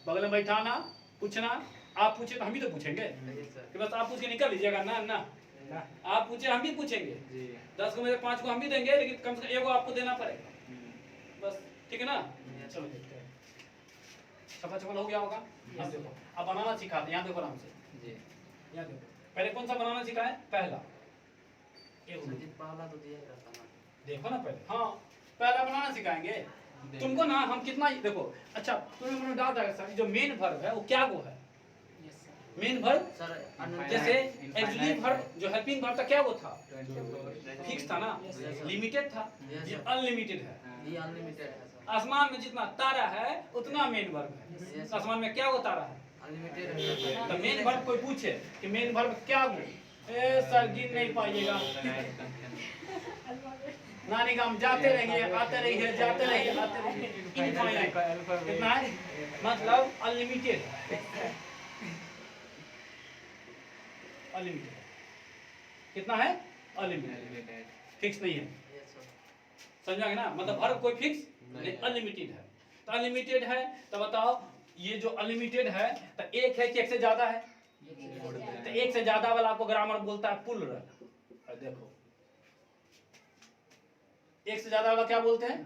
बगल में बैठाना पूछना आप पूछे तो हम ही तो पूछेंगे Yes, sir. कि बस आप पूछ के निकल लीजिएगा ना ना आप पूछे हम भी पूछेंगे जी 10 को में से 5 को हम भी देंगे लेकिन कम से कम एगो आपको देना पड़ेगा बस ठीक है ना Yes. चलो देखते हैं सफा चपल हो गया होगा अब देखो अब बनाना सिखाते हैं यहाँ देखो आराम से जी यहाँ देखो पहले कौन सा बनाना सिखाए पहला एक सर जी पहला तो दिया ही रहता ना देखो ना पहले हाँ पहला बनाना सिखाएंगे तुमको ना हम कितना देखो अच्छा तुम्हें मैंने डाउट आएगा सर जो मेन वर्ब है वो क्या वो है मेन वर्ब सर जैसे एक्चुअली वर्ब जो हेल्पिंग वर्ब था क्या वो था 24 फिक्स था ना Yes, sir. लिमिटेड था Yes, ये sir. अनलिमिटेड है ये अनलिमिटेड है सर आसमान में जितना तारा है उतना मेन वर्ब Yes, है sir. आसमान में क्या वो तारा है अनलिमिटेड है तो मेन वर्ब कोई पूछे कि मेन वर्ब क्या वो ए सर गिन नहीं पाइएगा नानी गांव जाते रहिए आते रहिए जाते रहिए आते रहिए इनफाइनाइट कितना है मतलब अनलिमिटेड अनलिमिटेड कितना है अनलिमिटेड फिक्स नहीं है Yes, sir. समझा गया ना मतलब हर कोई फिक्स नहीं अनलिमिटेड है तो अनलिमिटेड है तो बताओ ये जो अनलिमिटेड है तो एक है कि एक से ज्यादा है तो एक से ज्यादा वाला आपको ग्रामर बोलता है पुलर देखो एक से ज्यादा वाला क्या बोलते हैं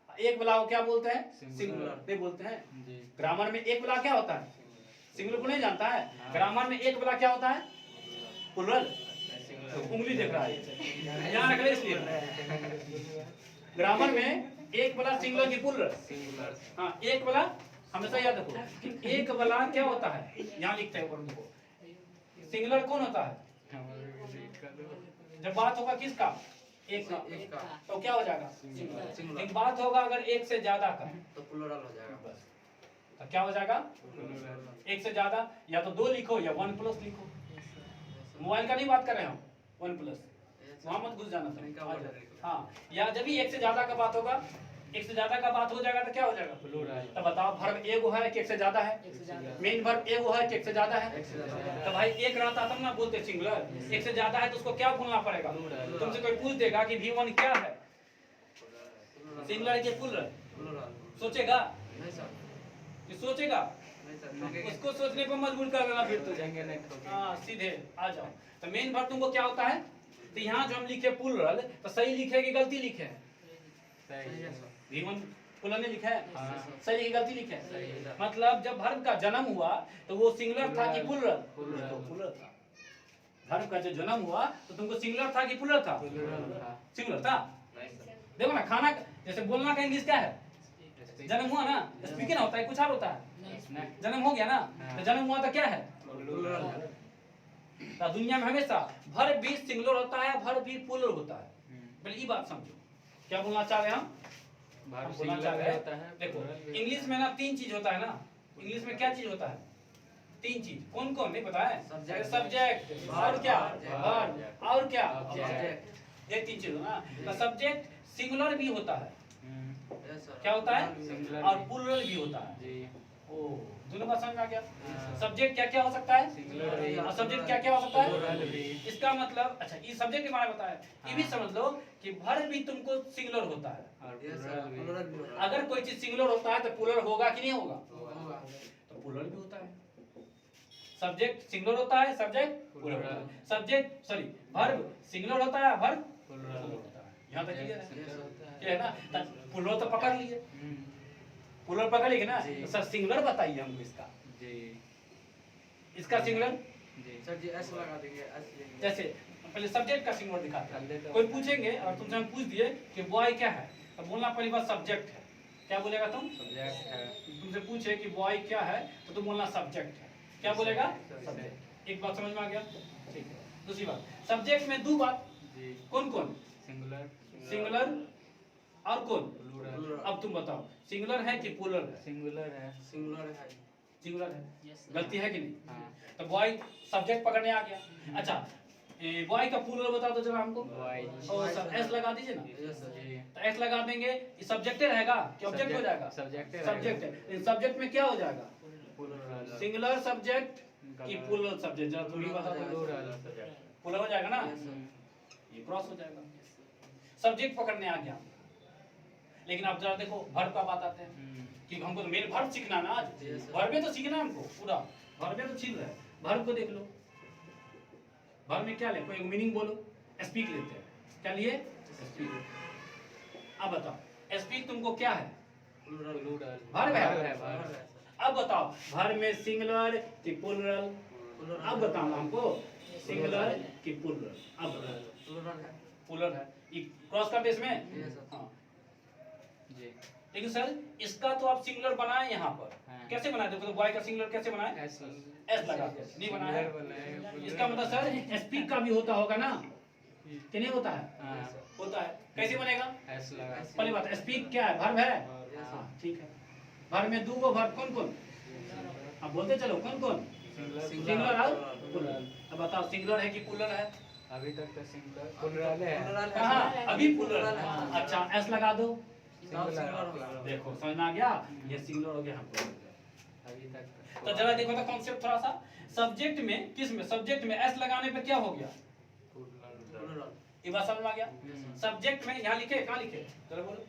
एक वाला को क्या बोलते हैं सिंगुलर नहीं बोलते हैं जी ग्रामर में एक वाला क्या होता है सिंगुलर को नहीं जानता है ग्रामर में एक वाला क्या होता है प्लुरल तो उंगली देख रहा है यहाँ रख ले इसलिए ग्रामर में एक वाला सिंगुलर की प्लुरल सिंगुलर हाँ एक वाला हमेशा याद रखो कि एक वाला क्या होता है यहाँ लिखते हैं ऊपर देखो सिंगुलर कौन होता है जब बात होगा किसका एक का एक का तो क्या हो जाएगा सिंगुलर एक बात होगा अगर एक से ज्यादा का तो प्लुरल हो जाएगा बस तो क्या हो जाएगा एक से ज्यादा या तो 2 लिखो या 1+ लिखो मोबाइल का नहीं बात कर रहे हम 1+ Yes, sir. वहां मत घुस जाना नहीं का था order लिखो। हाँ या जब भी एक से ज्यादा का बात होगा एक से ज्यादा का बात हो जाएगा तो क्या हो जाएगा? प्लूरल। तो बताओ वर्ब एगो है कि एक से ज्यादा है? मेन वर्ब एगो है कि एक से ज्यादा है? तो भाई एक रहता तब ना बोलते सिंगुलर, एक से ज्यादा है तो उसको क्या बोलना पड़ेगा? तुमसे कोई पूछ देगा कि V1 क्या है, सिंगुलर है कि प्लूरल? सोचेगा कि सोचेगा? उसको सोचने पर मजबूर कर देना फिर तो। जाएंगे नहीं ठोकेंगे। हाँ सीधे आ जाओ। तो मेन वर्ब तुमको क्या होता है? तो यहाँ जो हम लिखे प्लूरल तो सही लिखे कि गलती लिखे है? सही है। V1 प्लूरल ने लिखा है, हाँ। सही लिखे गलती लिखे सही है? है। मतलब जब वर्ब का जन्म हुआ तो वो सिंगुलर था कि प्लूरल? प्लूरल। तो प्लूरल था। वर्ब का जो जन्म हुआ तो तुमको सिंगुलर था कि प्लूरल था? प्लूरल था। सिंगुलर था। देखो ना खाना जैसे बोलना का इंग्लिश क्या है? जन्म हुआ ना, स्पीकिंग होता है, कुछ और होता है? जन्म हो गया ना, तो जन्म हुआ तो क्या है? प्लूरल। तो दुनिया में हमेशा वर्ब भी सिंगुलर होता है, वर्ब भी प्लूरल होता है। पहले ये बात समझो, क्या बोलना चाह रहे हैं हम? वर्ब बोलना चाह सिंगुलर रहे होता है। हैं देखो प्लूरल भी इंग्लिश में ना 3 चीज होता है ना। इंग्लिश में क्या चीज होता है? 3 चीज। कौन कौन नहीं पता है? सब्जेक्ट और क्या? वर्ब और क्या? ऑब्जेक्ट। ये 3 चीज हो ना। तो सब्जेक्ट सिंगुलर भी होता है, क्या होता है? सिंगुलर और भी। प्लूरल भी होता है। जी। ओ दोनों बात समझ में आ गया? हाँ। सब्जेक्ट क्या क्या हो सकता है? सिंगुलर भी। और सब्जेक्ट क्या क्या हो सकता प्लूरल है? भी। इसका मतलब अच्छा ये सब्जेक्ट के बारे में बताया, ये भी हाँ। समझ लो कि वर्ब भी तुमको सिंगुलर होता है। और प्लूरल भी। अगर कोई चीज सिंगुलर होता है तो प्लूरल होगा कि नहीं होगा? तो प्लूरल भी होता है। सब्जेक्ट सिंगुलर होता है, सब्जेक्ट प्लूरल होता है। सब्जेक्ट सॉरी वर्ब सिंगुलर होता है, वर्ब प्लूरल प्लूरल होता है। यहाँ तक क्लियर है? सिंगुलर होता है। क्लियर है ना? प्लूरल तो पकड़ लिए, हम्म। प्लूरल पकड़ लिए ना? जी। तो सर सिंगुलर बताइए हमको इसका, जी। इसका सिंगुलर जी। सर जी एस लगा देंगे, एस लेंगे। जैसे पहले सब्जेक्ट का सिंगुलर दिखाते कर हैं। लेते कोई हैं। पूछेंगे और तुमसे हम पूछ दिए कि बॉय क्या है, तो बोलना पहली बात सब्जेक्ट है। क्या बोलेगा तुम? सब्जेक्ट है। तुमसे पूछे कि बॉय क्या है तो तुम बोलना सब्जेक्ट है। क्या बोलेगा? सब्जेक्ट। सब्जेक्ट। एक बात समझ में आ गया? ठीक है। दूसरी बात सब्जेक्ट में 2 बात, जी। कौन कौन? सिंगुलर। सिंगुलर और कौन? प्लूरल। अब तुम बताओ सिंगुलर है कि प्लूरल है? सिंगुलर है। सिंगुलर है। सिंगुलर है। गलती है कि नहीं? हाँ। तो बॉय सब्जेक्ट पकड़ने आ गया। अच्छा बॉय का प्लूरल बता दो जरा हमको। बॉय। और सर एस लगा दीजिए ना। Yes sir. जी। तो एस लगा देंगे, ये सब्जेक्ट रहेगा कि ऑब्जेक्ट हो जाएगा? सब्जेक्ट है। सब्जेक्ट है। इन सब्जेक्ट में क्या हो जाएगा? प्लूरल। सिंगुलर सब्जेक्ट कि प्लूरल सब्जेक्ट? जरा तुम ही बता दो। Plural subject. प्लूरल हो जाएगा ना? Yes sir. ये क्रॉस हो जाएगा। सब्जेक्ट पकड़ने आ गया। लेकिन अब जरा देखो वर्ब का बात आते हैं कि हमको तो मेन वर्ब सीखना ना आज। Yes, sir. वर्ब में तो सीखना हमको पूरा, वर्ब में तो छीन रहा है। वर्ब को देख लो, वर्ब में क्या ले, कोई मीनिंग बोलो। स्पीक लेते हैं, क्या लिए? स्पीक। अब बताओ स्पीक तुमको क्या है? प्लूरल। प्लूरल। वर्ब है। वर्ब है। अब बताओ वर्ब में सिंगुलर कि प्लूरल? प्लूरल। अब बताओ हमको सिंगुलर कि प्लूरल? अब बताओ। प्लूरल है। प्लूरल है। ये क्रॉस करते इसमें? Yes, sir. हाँ। जी। लेकिन सर इसका तो आप सिंगुलर बनाए यहाँ पर। हाँ। कैसे बनाए? देखो तो बॉय का सिंगुलर कैसे बनाए? एस। एस लगा के नहीं बनाया। सिंगुलर बनाए। इसका मतलब सर स्पीक का भी होता होगा ना कि नहीं होता है? हाँ। होता है। कैसे बनेगा? एस लगा। पहली बात स्पीक क्या है? वर्ब है। Yes, हाँ sir. ठीक है। वर्ब में 2 वर्ब कौन कौन? अब बोलते चलो कौन कौन? सिंगुलर और प्लूरल। अब बताओ सिंगुलर है कि प्लूरल है? अभी तक तो सिंगुलर प्लूरल है। प्लूरल है। कहाँ? अभी प्लूरल है। हाँ। अच्छा एस लगा दो। सिंगुलर। देखो समझ में आ गया? ये सिंगुलर हो गया हमको। अभी तक तो जरा देखो तो कॉन्सेप्ट थोड़ा सा। सब्जेक्ट में किस में? सब्जेक्ट में एस लगाने पे क्या हो गया? प्लूरल। ये बात समझ में आ गया? सब्जेक्ट में यहाँ लिखे, कहाँ लिखे? जरा बोलो।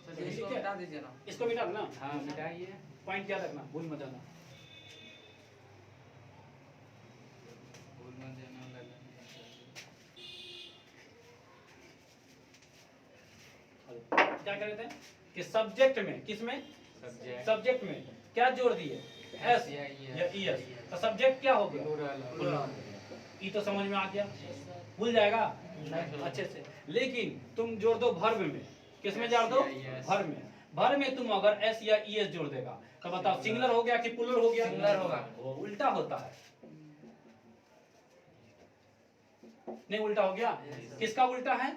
सर जी इसको हटा दीजिए ना। इसको मिटा देना। हाँ मिटाइए। पॉइंट याद रखना, भूल मत जाना। भूल मत जाना लगा। क्या कर रहे थे कि सब्जेक्ट में किस में? सब्जेक्ट। सब्जेक्ट में क्या जोड़ दिए? एस या या ईएस। तो सब्जेक्ट क्या हो गया? प्लूरल। ये तो समझ में आ गया। भूल जाएगा अच्छे से। लेकिन तुम जोड़ दो वर्ब में, किस में जोड़ दो? वर्ब में। वर्ब में तुम अगर एस या ईएस जोड़ देगा तो बताओ सिंगुलर हो गया कि प्लूरल हो गया? सिंगुलर होगा। वो उल्टा होता है। नहीं उल्टा हो गया? किसका उल्टा है?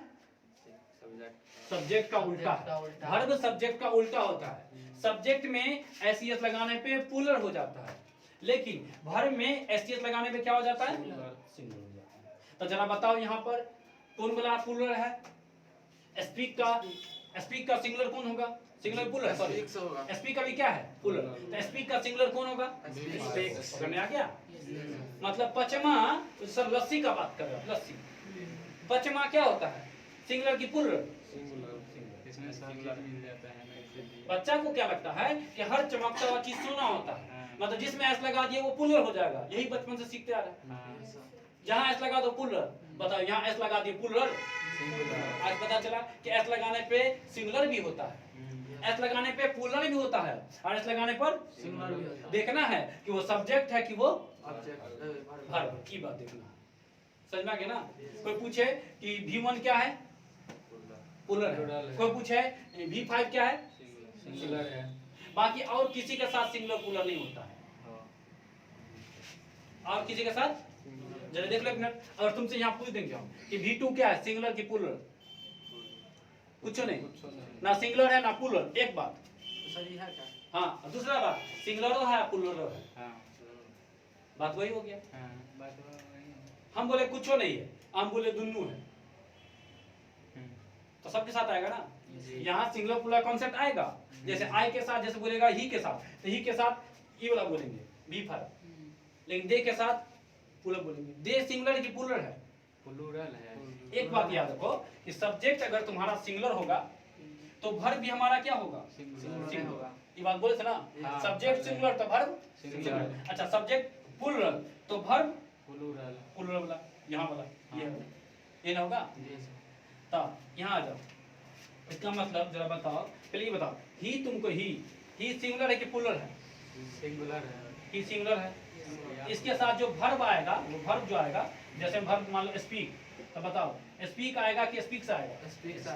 सब्जेक्ट। सब्जेक्ट का उल्टा है। वर्ब सब्जेक्ट का उल्टा होता है। सब्जेक्ट में एस लगाने पे प्लूरल हो जाता है, लेकिन वर्ब में एस लगाने पे क्या हो जाता है? सिंगुलर हो जाता है। तो जरा बताओ यहाँ पर कौन बोला प्लूरल है? स्पीक का स्पीक का सिंगुलर कौन होगा? सिंगुलर पुलर, सॉरी Speaks होगा। स्पीक का भी क्या है? पुलर। तो स्पीक का सिंगुलर कौन होगा? Speaks। समझ में आ गया? मतलब पचमा, सर लस्सी का बात कर रहे हो, लस्सी। पचमा क्या होता है? सिंगुलर की पुलर? इसमें सिंगुलर मिल जाता है ना, इसीलिए। बच्चा को क्या लगता है कि हर चमकता हुआ चीज सोना होता है, मतलब जिसमें एस लगा दिए वो पुलर हो जाएगा। यही बचपन से सीखते आ रहे हैं। हाँ, जहाँ एस लगा दो पुलर, बताओ यहाँ एस लगा दिए पुलर। सिंगुलर। आज पता चला कि एस लगाने पे सिंगुलर भी होता है, एस लगाने पे पुलर भी होता है, और एस लगाने पर सिंगुलर भी होता है। देखना है कि वो सब्जेक्ट है कि वो ऑब्जेक्ट वर्ब की बात देखना है। समझ में आ गया ना? कोई पूछे कि V1 क्या है? पुलर है। कोई पूछे V5 क्या है? सिंगुलर है। बाकी और किसी के साथ सिंगुलर पुलर नहीं होता है, और किसी के साथ जरा देख लो एक मिनट। अगर तुमसे यहाँ पूछ देंगे हम कि V2 क्या है, सिंगुलर की पुलर? कुछ नहीं, ना सिंगुलर है ना पुलर। एक बात, सही है क्या? हाँ। और दूसरा बात, सिंगुलर है पुलर है, हाँ, बात वही हो गया। हाँ, बात वही है। हम बोले कुछ नहीं है, हम बोले दुन्नू है, तो सबके साथ आएगा ना। जी। यहाँ सिंगुलर पुलर कॉन्सेप्ट आएगा। जैसे आई के साथ, जैसे बोलेगा ही के साथ, तो ही के साथ ई वाला बोलेंगे V5, लेकिन दे के साथ पुलर बोलेंगे। दे सिंगुलर की पुलर है। प्लूरल है। एक बात याद रखो कि सब्जेक्ट अगर तुम्हारा सिंगुलर होगा तो वर्ब भी हमारा क्या होगा? सिंगुलर होगा। ये बात बोले थे ना, हाँ। सब्जेक्ट सिंगुलर तो वर्ब सिंगुलर। सिंगुलर। अच्छा, सब्जेक्ट प्लूरल तो वर्ब प्लूरल। प्लूरल वाला, यहाँ वाला ये हाँ। ये ना होगा। जी सर। तब यहाँ आ जाओ, इसका मतलब जरा बताओ, पहले ये बताओ, ही तुमको ही सिंगुलर है कि प्लूरल है? सिंगुलर है। ही सिंगुलर है। इसके साथ जो वर्ब आएगा, वो वर्ब जो आएगा, जैसे वर्ब मान लो स्पीक, तो बताओ स्पीक आएगा कि स्पीक्स आएगा? स्पीक्स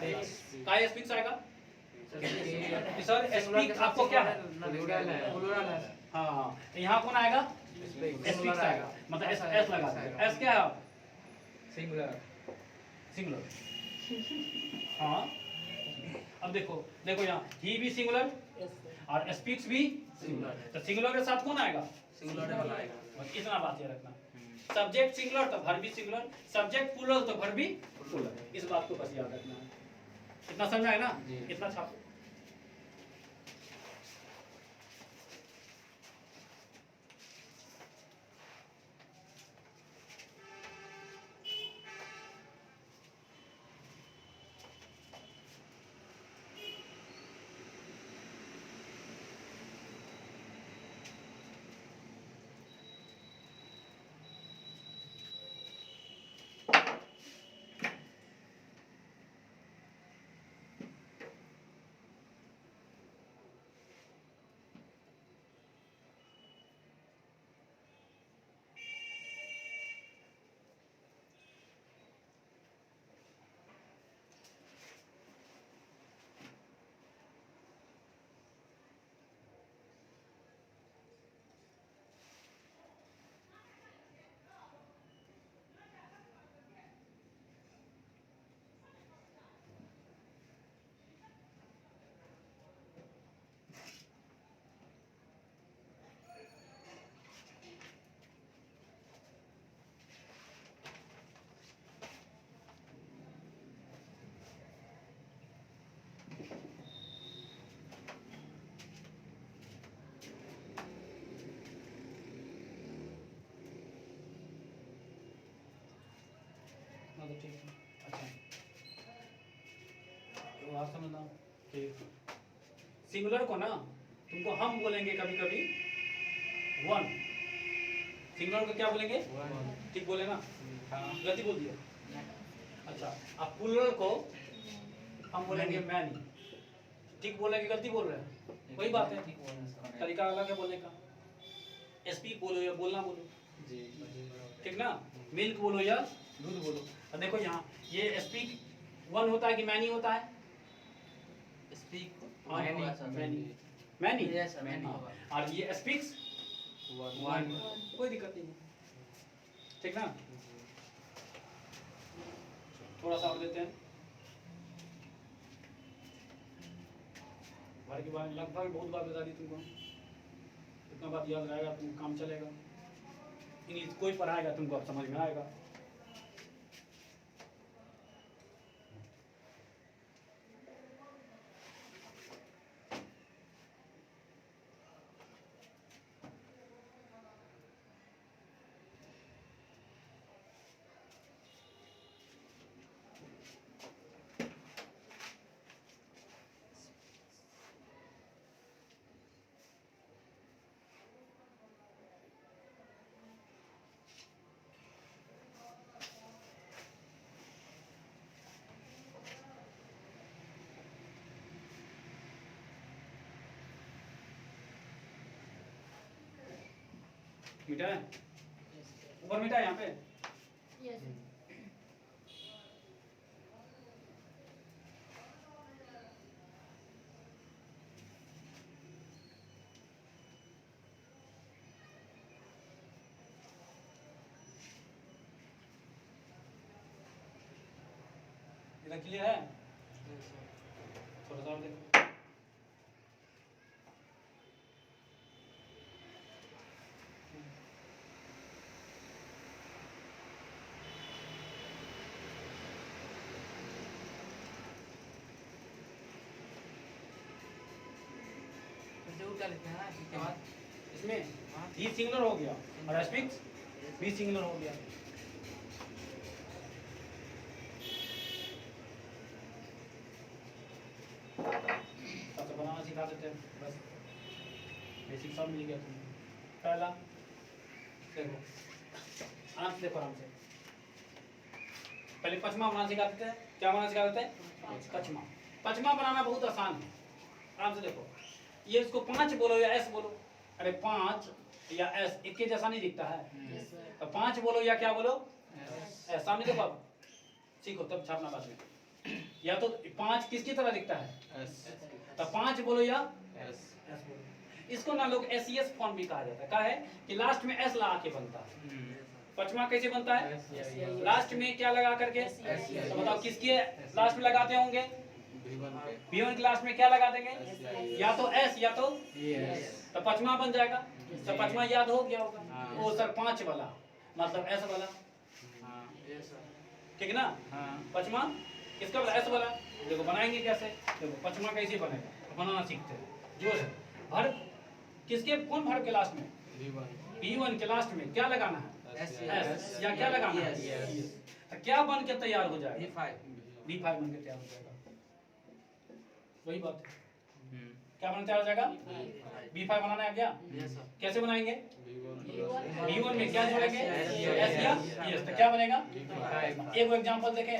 काय स्पीक्स आएगा? सर स्पीक आपको क्या है? प्लूरल है। प्लूरल है। हाँ, तो यहाँ कौन आएगा? स्पीक्स आएगा, मतलब एस एस लगा देंगे। एस क्या है? सिंगुलर। सिंगुलर। हाँ, अब देखो देखो यहाँ ही भी सिंगुलर और स्पीक्स भी सिंगुलर, तो सिंगुलर के साथ कौन आएगा? सिंगुलर वाला आएगा। बस इतना बात ये रखना। सब्जेक्ट सिंगुलर तो वर्ब भी सिंगुलर, सब्जेक्ट प्लूरल तो वर्ब भी प्लूरल। इस बात को बस याद रखना है। इतना समझ में आया ना? जी। इतना छापो। हाँ, तो ठीक है। अच्छा, तो आप समझना कि सिंगुलर को ना तुमको हम बोलेंगे कभी कभी वन, सिंगुलर को क्या बोलेंगे? ठीक बोले ना? गलती बोल दिया। अच्छा, अब प्लूरल को हम बोलेंगे मैनी। ठीक बोलेंगे, गलती बोल रहे हैं? वही बात है, तरीका अलग है बोलने का। स्पीक बोलो या बोलना बोलो, जी। ठीक ना? मिल्क बोलो या दूध बोलो। अब देखो यहाँ ये स्पीक वन होता है कि मैनी होता है? स्पीक हाँ, मैनी। मैनी? हाँ, और ये स्पीक्स वन। कोई दिक्कत नहीं है, ठीक ना? थोड़ा सा और देते हैं। बार के बारे में लगभग बहुत बात बता दी तुमको, इतना बात याद रहेगा, तुम काम चलेगा। इंग्लिश कोई पढ़ाएगा तुमको, अब समझ में आएगा। मीठा है ऊपर मीठा है यहाँ पे इधर क्लियर है थोड़ा सा और देखो इसमें ई सिंगुलर हो गया और एस्पिक्स बी सिंगुलर हो गया सबसे बनाना सिखा देते हैं बस बेसिक सब मिल गया तुम्हें पहला देखो आराम से देखो आराम से पहले पचमा बनाना सिखा देते हैं क्या बनाना सिखा देते हैं पचमा पचमा बनाना बहुत आसान है आराम से देखो ये इसको 5 बोलो या एस बोलो अरे 5 या एस एक के जैसा नहीं दिखता है तो 5 बोलो या क्या बोलो एस सामने देखो अब सीखो तब छापना बाद में या तो 5 किसकी तरह दिखता है एस तो 5 बोलो या एस एस बोलो इसको ना लोग एस फॉर्म भी कहा जाता है क्या है कि लास्ट में एस लगा के बनता है पचमा कैसे बनता है लास्ट में क्या लगा करके तो बताओ किसके लास्ट में लगाते होंगे B1 क्लास में क्या लगा देंगे या तो S या तो तो पचमा बन जाएगा तो पचमा याद हो गया होगा वो सर 5 वाला मतलब S वाला ठीक ना पचमा किसका वाला S वाला देखो बनाएंगे कैसे देखो पचमा कैसे बनेगा बनाना सीखते हैं जो है वर्ब किसके कौन वर्ब के लास्ट में B1 के लास्ट में क्या लगाना है S या क्या लगाना है तो क्या बन के तैयार हो जाएगा B5 बन के तैयार हो जाएगा वही बात है क्या बनना तैयार हो जाएगा B5 बनाना है क्या कैसे बनाएंगे B1 में क्या जोड़ेंगे S या yes तो क्या बनेगा एक एग्जांपल देखें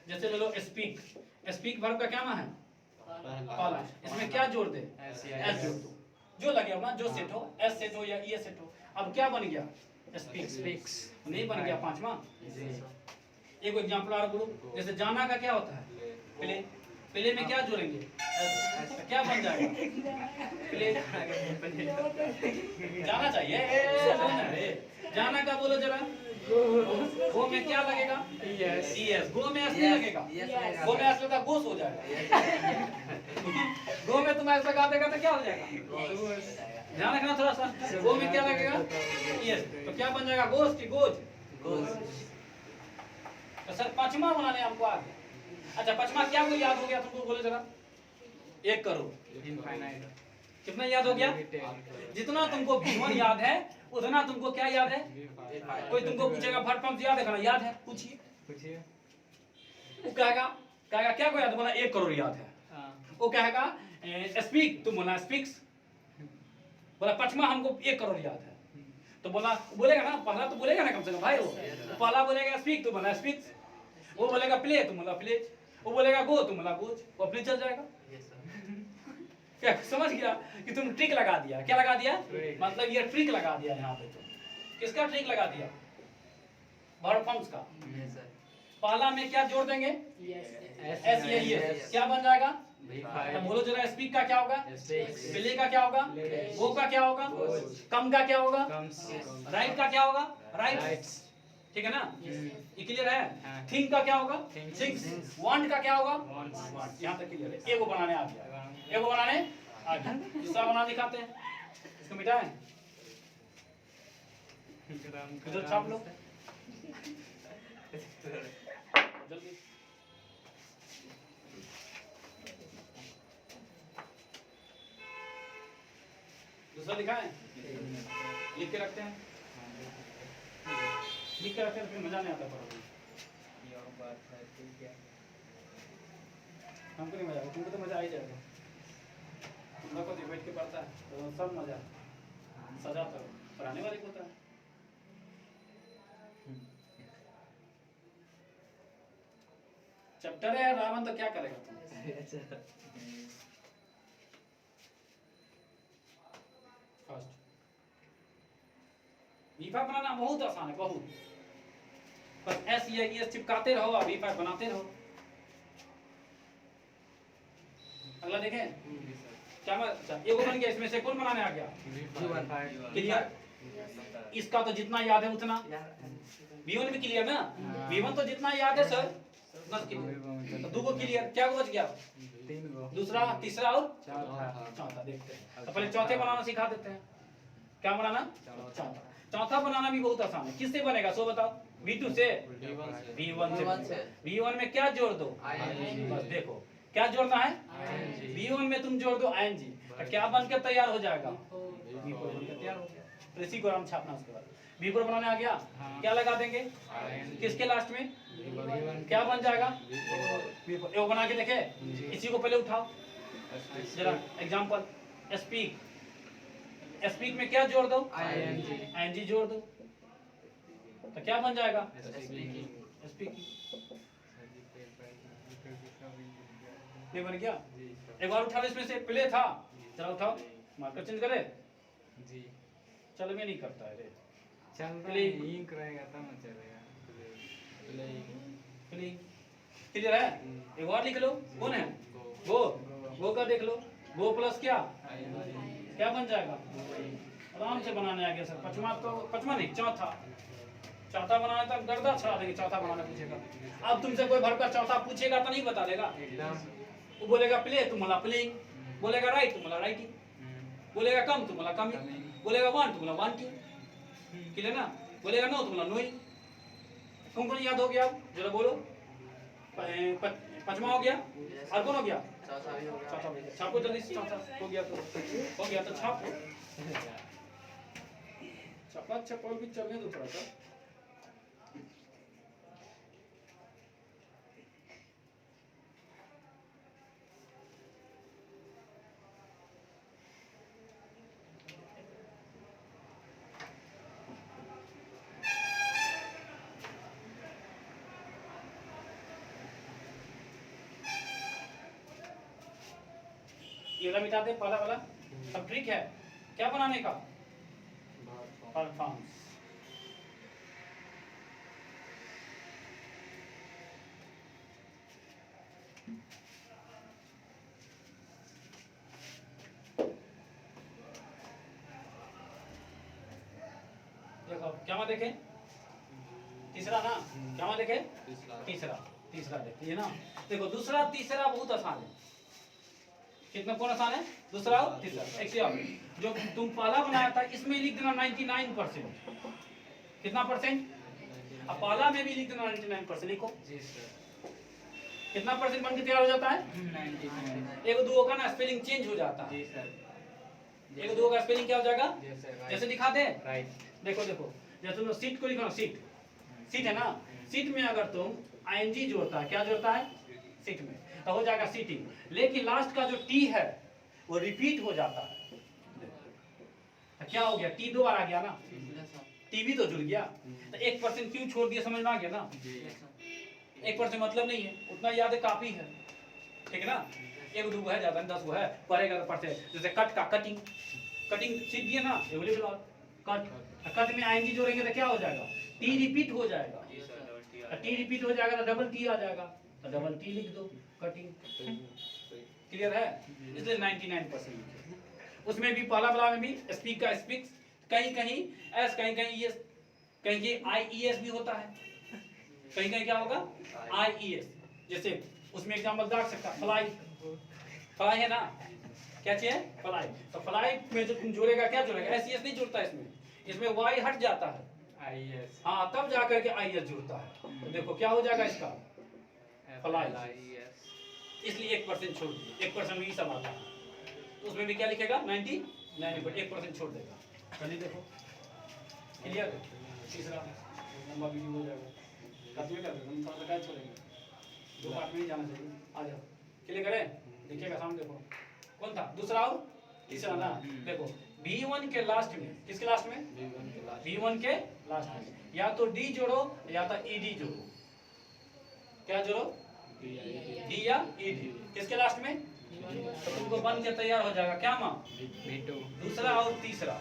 जैसे ले लो स्पीक वर्ब का क्या नाम है पहला इसमें क्या जोड़ दे S जोड़ दो जो लगे हो ना जो सेट हो S सेट हो या E सेट हो अब क्या बन गया स्पीक्स नहीं बन गया पांचवा एक एग्जांपल और बोलो जैसे जाना का क्या होता है प्ले में क्या जोड़ेंगे क्या बन जाएगा प्ले जाना चाहिए जाना का बोलो जरा गो में क्या लगेगा यस गो में एस नहीं लगेगा गो में एस लगा गोस हो जाएगा गो में तुम ऐसा लगा देगा तो क्या हो जाएगा ध्यान रखना थोड़ा सा गो में क्या लगेगा यस तो क्या बन जाएगा गोस की गोज तो सर पचमा बनाने हमको आ गया अच्छा पचमा क्या को याद हो गया तुमको बोले जरा 1 करोड़ इनफाइनाइट कितना याद हो गया जितना तुमको B1 याद है उतना तुमको क्या याद है कोई तुमको पूछेगा वर्ब फॉर्म याद है याद है पूछिए वो कहेगा क्या को याद बोला 1 करोड़ याद है वो कहेगा स्पीक तुम बोला स्पीक्स बोला पचमा हमको 1 करोड़ याद है तो बोलेगा ना पहला तो बोलेगा ना कम से कम भाई वो पहला बोलेगा स्पीक तो बोला स्पीक्स वो बोलेगा प्ले तुम बोला प्लेज वो बोलेगा गो तुम बोला गोज वो अपने चल जाएगा क्या समझ गया कि तुम ट्रिक लगा दिया क्या लगा दिया मतलब ये ट्रिक लगा दिया यहाँ पे तुम किसका ट्रिक लगा दिया वर्ब फॉर्म्स का पहला में क्या जोड़ देंगे एस यस क्या बन जाएगा अब बोलो जरा स्पीक का क्या होगा प्ले का क्या होगा गो का क्या होगा कम का क्या होगा राइट का क्या होगा राइट्स ठीक है ना ये क्लियर है थिंक का क्या होगा थिंक्स वांट का क्या होगा वांट यहाँ तक क्लियर है एगो बनाने आ गया एगो बनाने आ गया दूसरा बना दिखाते हैं इसको मिटाएं इधर छाप लो जल्दी दूसरा दिखाएं लिख के रखते हैं लिख के रखते हैं फिर मजा नहीं आता पढ़ने में ये और बात है ठीक है हमको नहीं मजा आता तुमको तो मजा आ ही जाएगा तुम को बैठ के पढ़ता है तो सब मजा सजा तो पढ़ाने वाले को होता है चैप्टर है रावण तो क्या करेगा तुम फर्स्ट V5 बनाना बहुत आसान है, बहुत। बस S या ES चिपकाते रहो और V5 बनाते रहो। अगला देखें क्या अच्छा एगो बन गया, इसमें से कौन बनाने आ गया? क्लियर? इसका तो जितना याद है उतना। V1 भी क्लियर ना? V1 तो जितना याद है सर उतना क्लियर। तो दो को क्लियर, क्या बच गया? दूसरा, तीसरा और चौथा। देखते हैं तो पहले चौथे बनाना सिखा देते हैं। क्या बनाना? चौथा। चौथा बनाना भी बहुत आसान है। किससे बनेगा सो बताओ? V2 से? V1 से। V1 में क्या जोड़ दो? बस देखो क्या जोड़ना है? V1 में तुम जोड़ दो ing, तो क्या बन के तैयार हो जाएगा? V4 बनकर तैयार हो गया। तो इसी को हम छापना उसके बाद। V4 बनाने आ गया, क्या लगा देंगे? किसके लास्ट में? क्या बन जाएगा? V4। एगो बना के देखे, इसी को पहले उठाओ जरा एग्जांपल। स्पीक में क्या जोड़ दो? ing जोड़ दो, तो क्या बन जाएगा? स्पीकिंग। ये बन गया। एक बार उठा लो इसमें से, प्ले था, चलो उठाओ, मार्कर चेंज करे जी। चल में नहीं करता है रे। चल इंक रहेगा तब ना चलेगा। प्ले क्लियर है? एक और लिख लो, कौन है? गो का देख लो, गो प्लस क्या बन जाएगा? आराम से बनाने आ गया सर। पचमा नहीं, चौथा बनाना तब गर्दा छड़ा देंगे। चौथा बनाना पूछेगा, अब तुमसे कोई भर का चौथा पूछेगा तो नहीं बता देगा। वो बोलेगा प्ले, तुम बोला प्लेइंग। बोलेगा राइट, तुम बोला राइटिंग। बोलेगा कम, तुम बोला कमिंग। बोलेगा वन, तुम बोला वांटिंग। क्लियर ना? बोलेगा नो, तुम बोला नोइंग। कौन याद हो गया? जरा बोलो। पचमा हो गया, और कौन हो गया? चौथा हो गया। छापो जल्दी से, चौथा हो गया तो छापो। छपा भी चलने दो थोड़ा सा। ये वाला मिटा दे, पहला वाला। अब ट्रिक है क्या बनाने का? परफॉर्म्स। देखो क्या देखे? तीसरा ना? क्या देखे? तीसरा देखिए ना। देखो दूसरा तीसरा बहुत आसान है। कितना कौन आसान है? दूसरा और तीसरा। एक से और जो तुम पहला बनाया था इसमें लिख देना 99%। कितना परसेंट? अब पहला में भी लिख देना 99% लिखो। कितना परसेंट बन के तैयार हो जाता है? 99। एक दो का ना स्पेलिंग चेंज हो जाता है। एक दो का स्पेलिंग क्या हो जाएगा? जैसे दिखा दे। देखो जैसे तुम सीट को लिखो ना, सीट है ना? सीट में अगर तुम ing जोड़ता है, क्या जोड़ता है? सीट में, तो हो जाएगा सीटिंग। लेकिन लास्ट का जो टी है वो रिपीट हो जाता है। तो क्या हो गया? टी दो बार आ गया ना, टी भी तो जुड़ गया। तो 1% क्यों छोड़ दिया, समझ में आ गया ना? 1% मतलब नहीं है, उतना याद है काफी है। ठीक है ना? एक दो है, ज्यादा 10 है, पढ़ेगा तो पढ़ते। जैसे कट का कटिंग सीख दिए ना, कट में आईएनजी जोड़ेंगे तो क्या हो जाएगा? टी रिपीट हो जाएगा। टी रिपीट हो जाएगा तो डबल टी आ जाएगा, तो डबल टी लिख दो, कटिंग। क्लियर है? इसलिए 99%। उसमें भी पहला वाला में भी स्पीक का स्पीक्स, कहीं एस, कहीं एस, कहीं IES भी होता है, कहीं क्या होगा? IES। जैसे उसमें एग्जांपल दाग सकता है, फ्लाई है ना? क्या चाहिए? फ्लाई। तो फ्लाई में जो तुम जोड़ेगा, क्या जोड़ेगा? SES नहीं जुड़ता इसमें Y हट जाता है, IES। हाँ, तब जाकर के IES जुड़ता है। तो देखो क्या हो जाएगा इसका? फ्लाई। इसलिए 1% छोड़ दिए, 1% में ही सब आता है। तो उसमें भी क्या लिखेगा? 99, 1% छोड़ देगा। चलिए देखो, क्लियर? तीसरा लंबा वीडियो हो जाएगा, खत्म कर देंगे हम, थोड़ा सा क्या छोड़ेंगे, 2 पार्ट में ही जाना चाहिए। आ जाओ, क्लियर करें? देखिएगा सामने, देखो कौन था? दूसरा और तीसरा ना? देखो B1 के लास्ट में, किसके लास्ट में? B1 के लास्ट में या तो D जोड़ो या तो ED जोड़ो। क्या जोड़ो? D या ED। किसके लास्ट में? तो तुमको बन के तैयार हो जाएगा क्या माँ? V2। दूसरा और तीसरा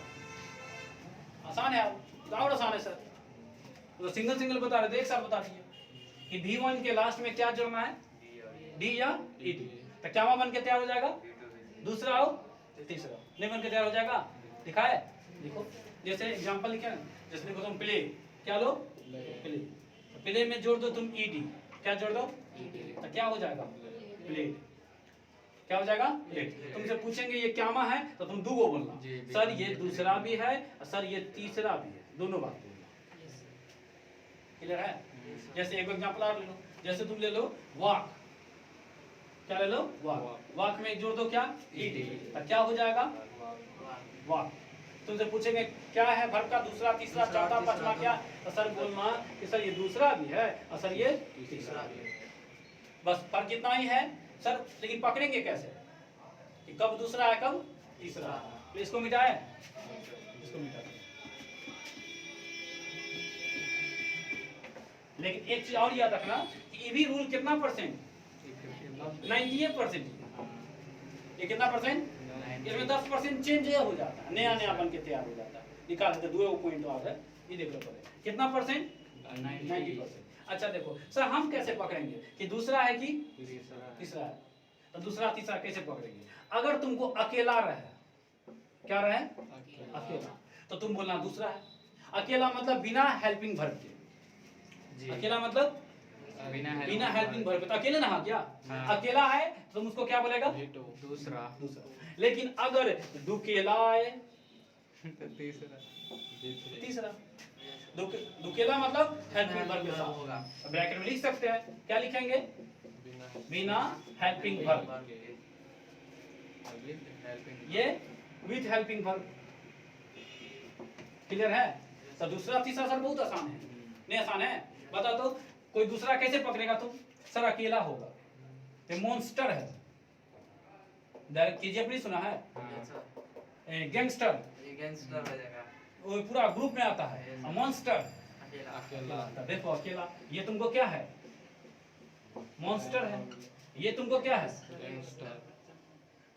आसान है। तो और आसान है सर, तो सिंगल सिंगल बता रहे थे, एक साथ बता दिए कि V1 के लास्ट में क्या जोड़ना है, डी या ई डी, तो क्या बन के तैयार हो जाएगा, दूसरा और तीसरा नहीं बन के तैयार हो जाएगा। लिखा है, देखो जैसे एग्जांपल लिखे ना, जैसे देखो तुम प्ले, क्या लो प्ले, प्ले में जोड़ दो तुम ई डी, क्या जोड़ दो, तो क्या हो जाएगा, प्लेट, क्या हो जाएगा, प्लेट। तुमसे पूछेंगे ये क्या है, तो तुम दो बोलना, सर ये दूसरा भी है और सर ये तीसरा भी है, दोनों बात बोलना। क्लियर है? जैसे एक एग्जांपल और ले लो, जैसे तुम ले लो वॉक, क्या ले लो, वॉक, वॉक में जोड़ दो क्या, ईडी, तो क्या हो जाएगा, वॉक। तुमसे पूछेंगे क्या है वर्ब का दूसरा तीसरा चौथा पांचवा क्या, तो सर बोलना कि सर ये दूसरा भी है और सर ये तीसरा भी है। बस फर्क कितना ही है सर, लेकिन पकड़ेंगे कैसे कि कब दूसरा है कब तीसरा। तो इसको मिटाए, इसको मिटा, लेकिन एक चीज और याद रखना कि ये भी रूल कितना परसेंट, 98%। ये कितना परसेंट, इसमें 10% चेंज हो जाता है, नया नया बन के तैयार हो जाता है। निकाल देते दो पॉइंट और है, ये देख लो पहले कितना परसेंट, 90%। अच्छा देखो सर हम कैसे पकड़ेंगे कि दूसरा है कि तीसरा है, तो दूसरा तीसरा कैसे पकड़ेंगे। अगर तुमको अकेला रहे, क्या रहे, अकेला, तो तुम बोलना दूसरा है। अकेला मतलब बिना हेल्पिंग वर्ब के, अकेला मतलब बिना हेल्पिंग वर्ब, तो अकेले ना क्या, अकेला है तो तुम उसको क्या बोलेगा, दूसरा। लेकिन अगर दुकेला है तीसरा, दुकेला मतलब हेल्पिंग वर्ब के साथ होगा। ब्रैकेट में लिख सकते हैं, क्या लिखेंगे, बिना हेल्पिंग वर्ब, ये विथ हेल्पिंग वर्ब। क्लियर है? तो दूसरा तीसरा सर बहुत आसान है, नहीं आसान है, बता दो कोई दूसरा कैसे पकड़ेगा तुम, सर अकेला होगा, ये मॉन्स्टर है, डायरेक्ट कीजिए, नहीं सुना है, गैंगस्टर, ये गैंगस्टर हो जाएगा, वो पूरा ग्रुप में आता है, मॉन्स्टर अकेला, देखो अकेला, ये तुमको क्या है, मॉन्स्टर है, ये तुमको क्या है,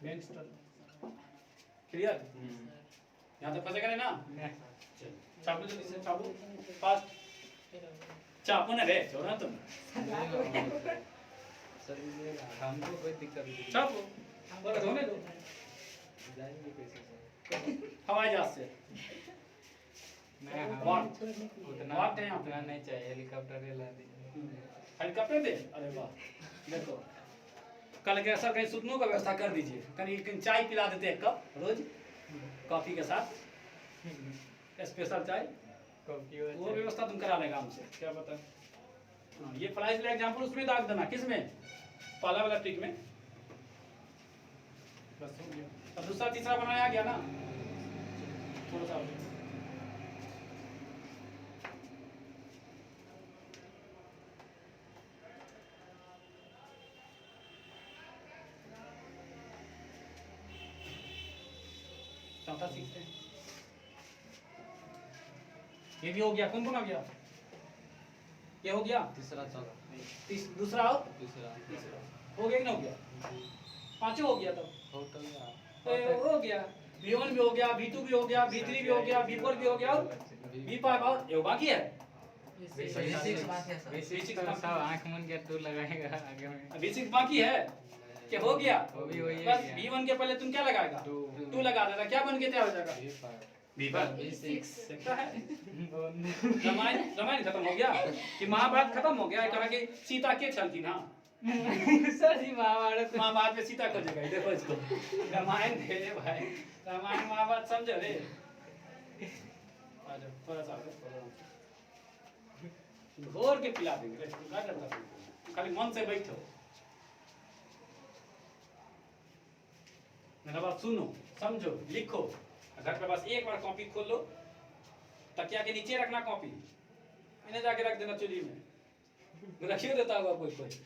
गैंगस्टर। क्लियर? यहाँ तक फंसेगा नहीं ना, चापू जल्दी से, चापू फास्ट, चापू ना रे छोड़ना तुम, हमको कोई दिक्कत नहीं, चापू बड़ा धोने दो, जाएंगे कैसे हवाई जहाज से, मैं वाट उतना वाट है यहाँ पे, उतना नहीं चाहिए, हेलीकॉप्टर ला दीजिए। हेलीकॉप्टर दे, अरे वाह, देखो कल के सर कहीं सुतने का व्यवस्था कर दीजिए, कहीं चाय पिला देते एक कप रोज कॉफी के साथ, स्पेशल चाय, वो व्यवस्था तुम करा लेगा हमसे, क्या पता। हाँ, ये फ्लाइज का एग्जांपल उसमें दाग देना, किस में, पहला वाला ट्रिक में, बस हो गया। अब दूसरा तीसरा बनाया गया ना, थोड़ा सा चौथा सीखते हैं, ये भी हो गया, कौन कौन आ गया, ये हो गया, तीसरा चला, दूसरा हो, तीसरा हो गया कि नहीं हो गया, पांचों हो गया तब, हो गया, V1 भी हो गया, V2 भी हो गया, V3 भी हो गया, V4 भी हो गया, और V5 और ये बाकी है, बेसिक सब आंख मन के टू लगाएगा आगे में, V6 बाकी है, क्या हो गया, वो भी वही बस है, V1 के पहले तुम क्या लगाएगा, 2 लगा देना, क्या बन के तैयार हो जाएगा, V5, देखता है, रामायण खत्म हो गया कि महाभारत खत्म हो गया, कहा कि सीता के चलती ना, सर जी महाभारत महाभारत में सीता को जगह, देखो इसको, रामायण थे भाई, रामायण महाभारत समझो रे, थोड़ा सा घोर के पिला देंगे रे, क्या करता तुम, खाली मन से बैठो, मेरा बात सुनो, समझो, लिखो, घर पे बस एक बार कॉपी खोल लो, तकिया के नीचे रखना कॉपी, इन्हें जाके रख देना चुली में, रखिए देता होगा कोई कोई,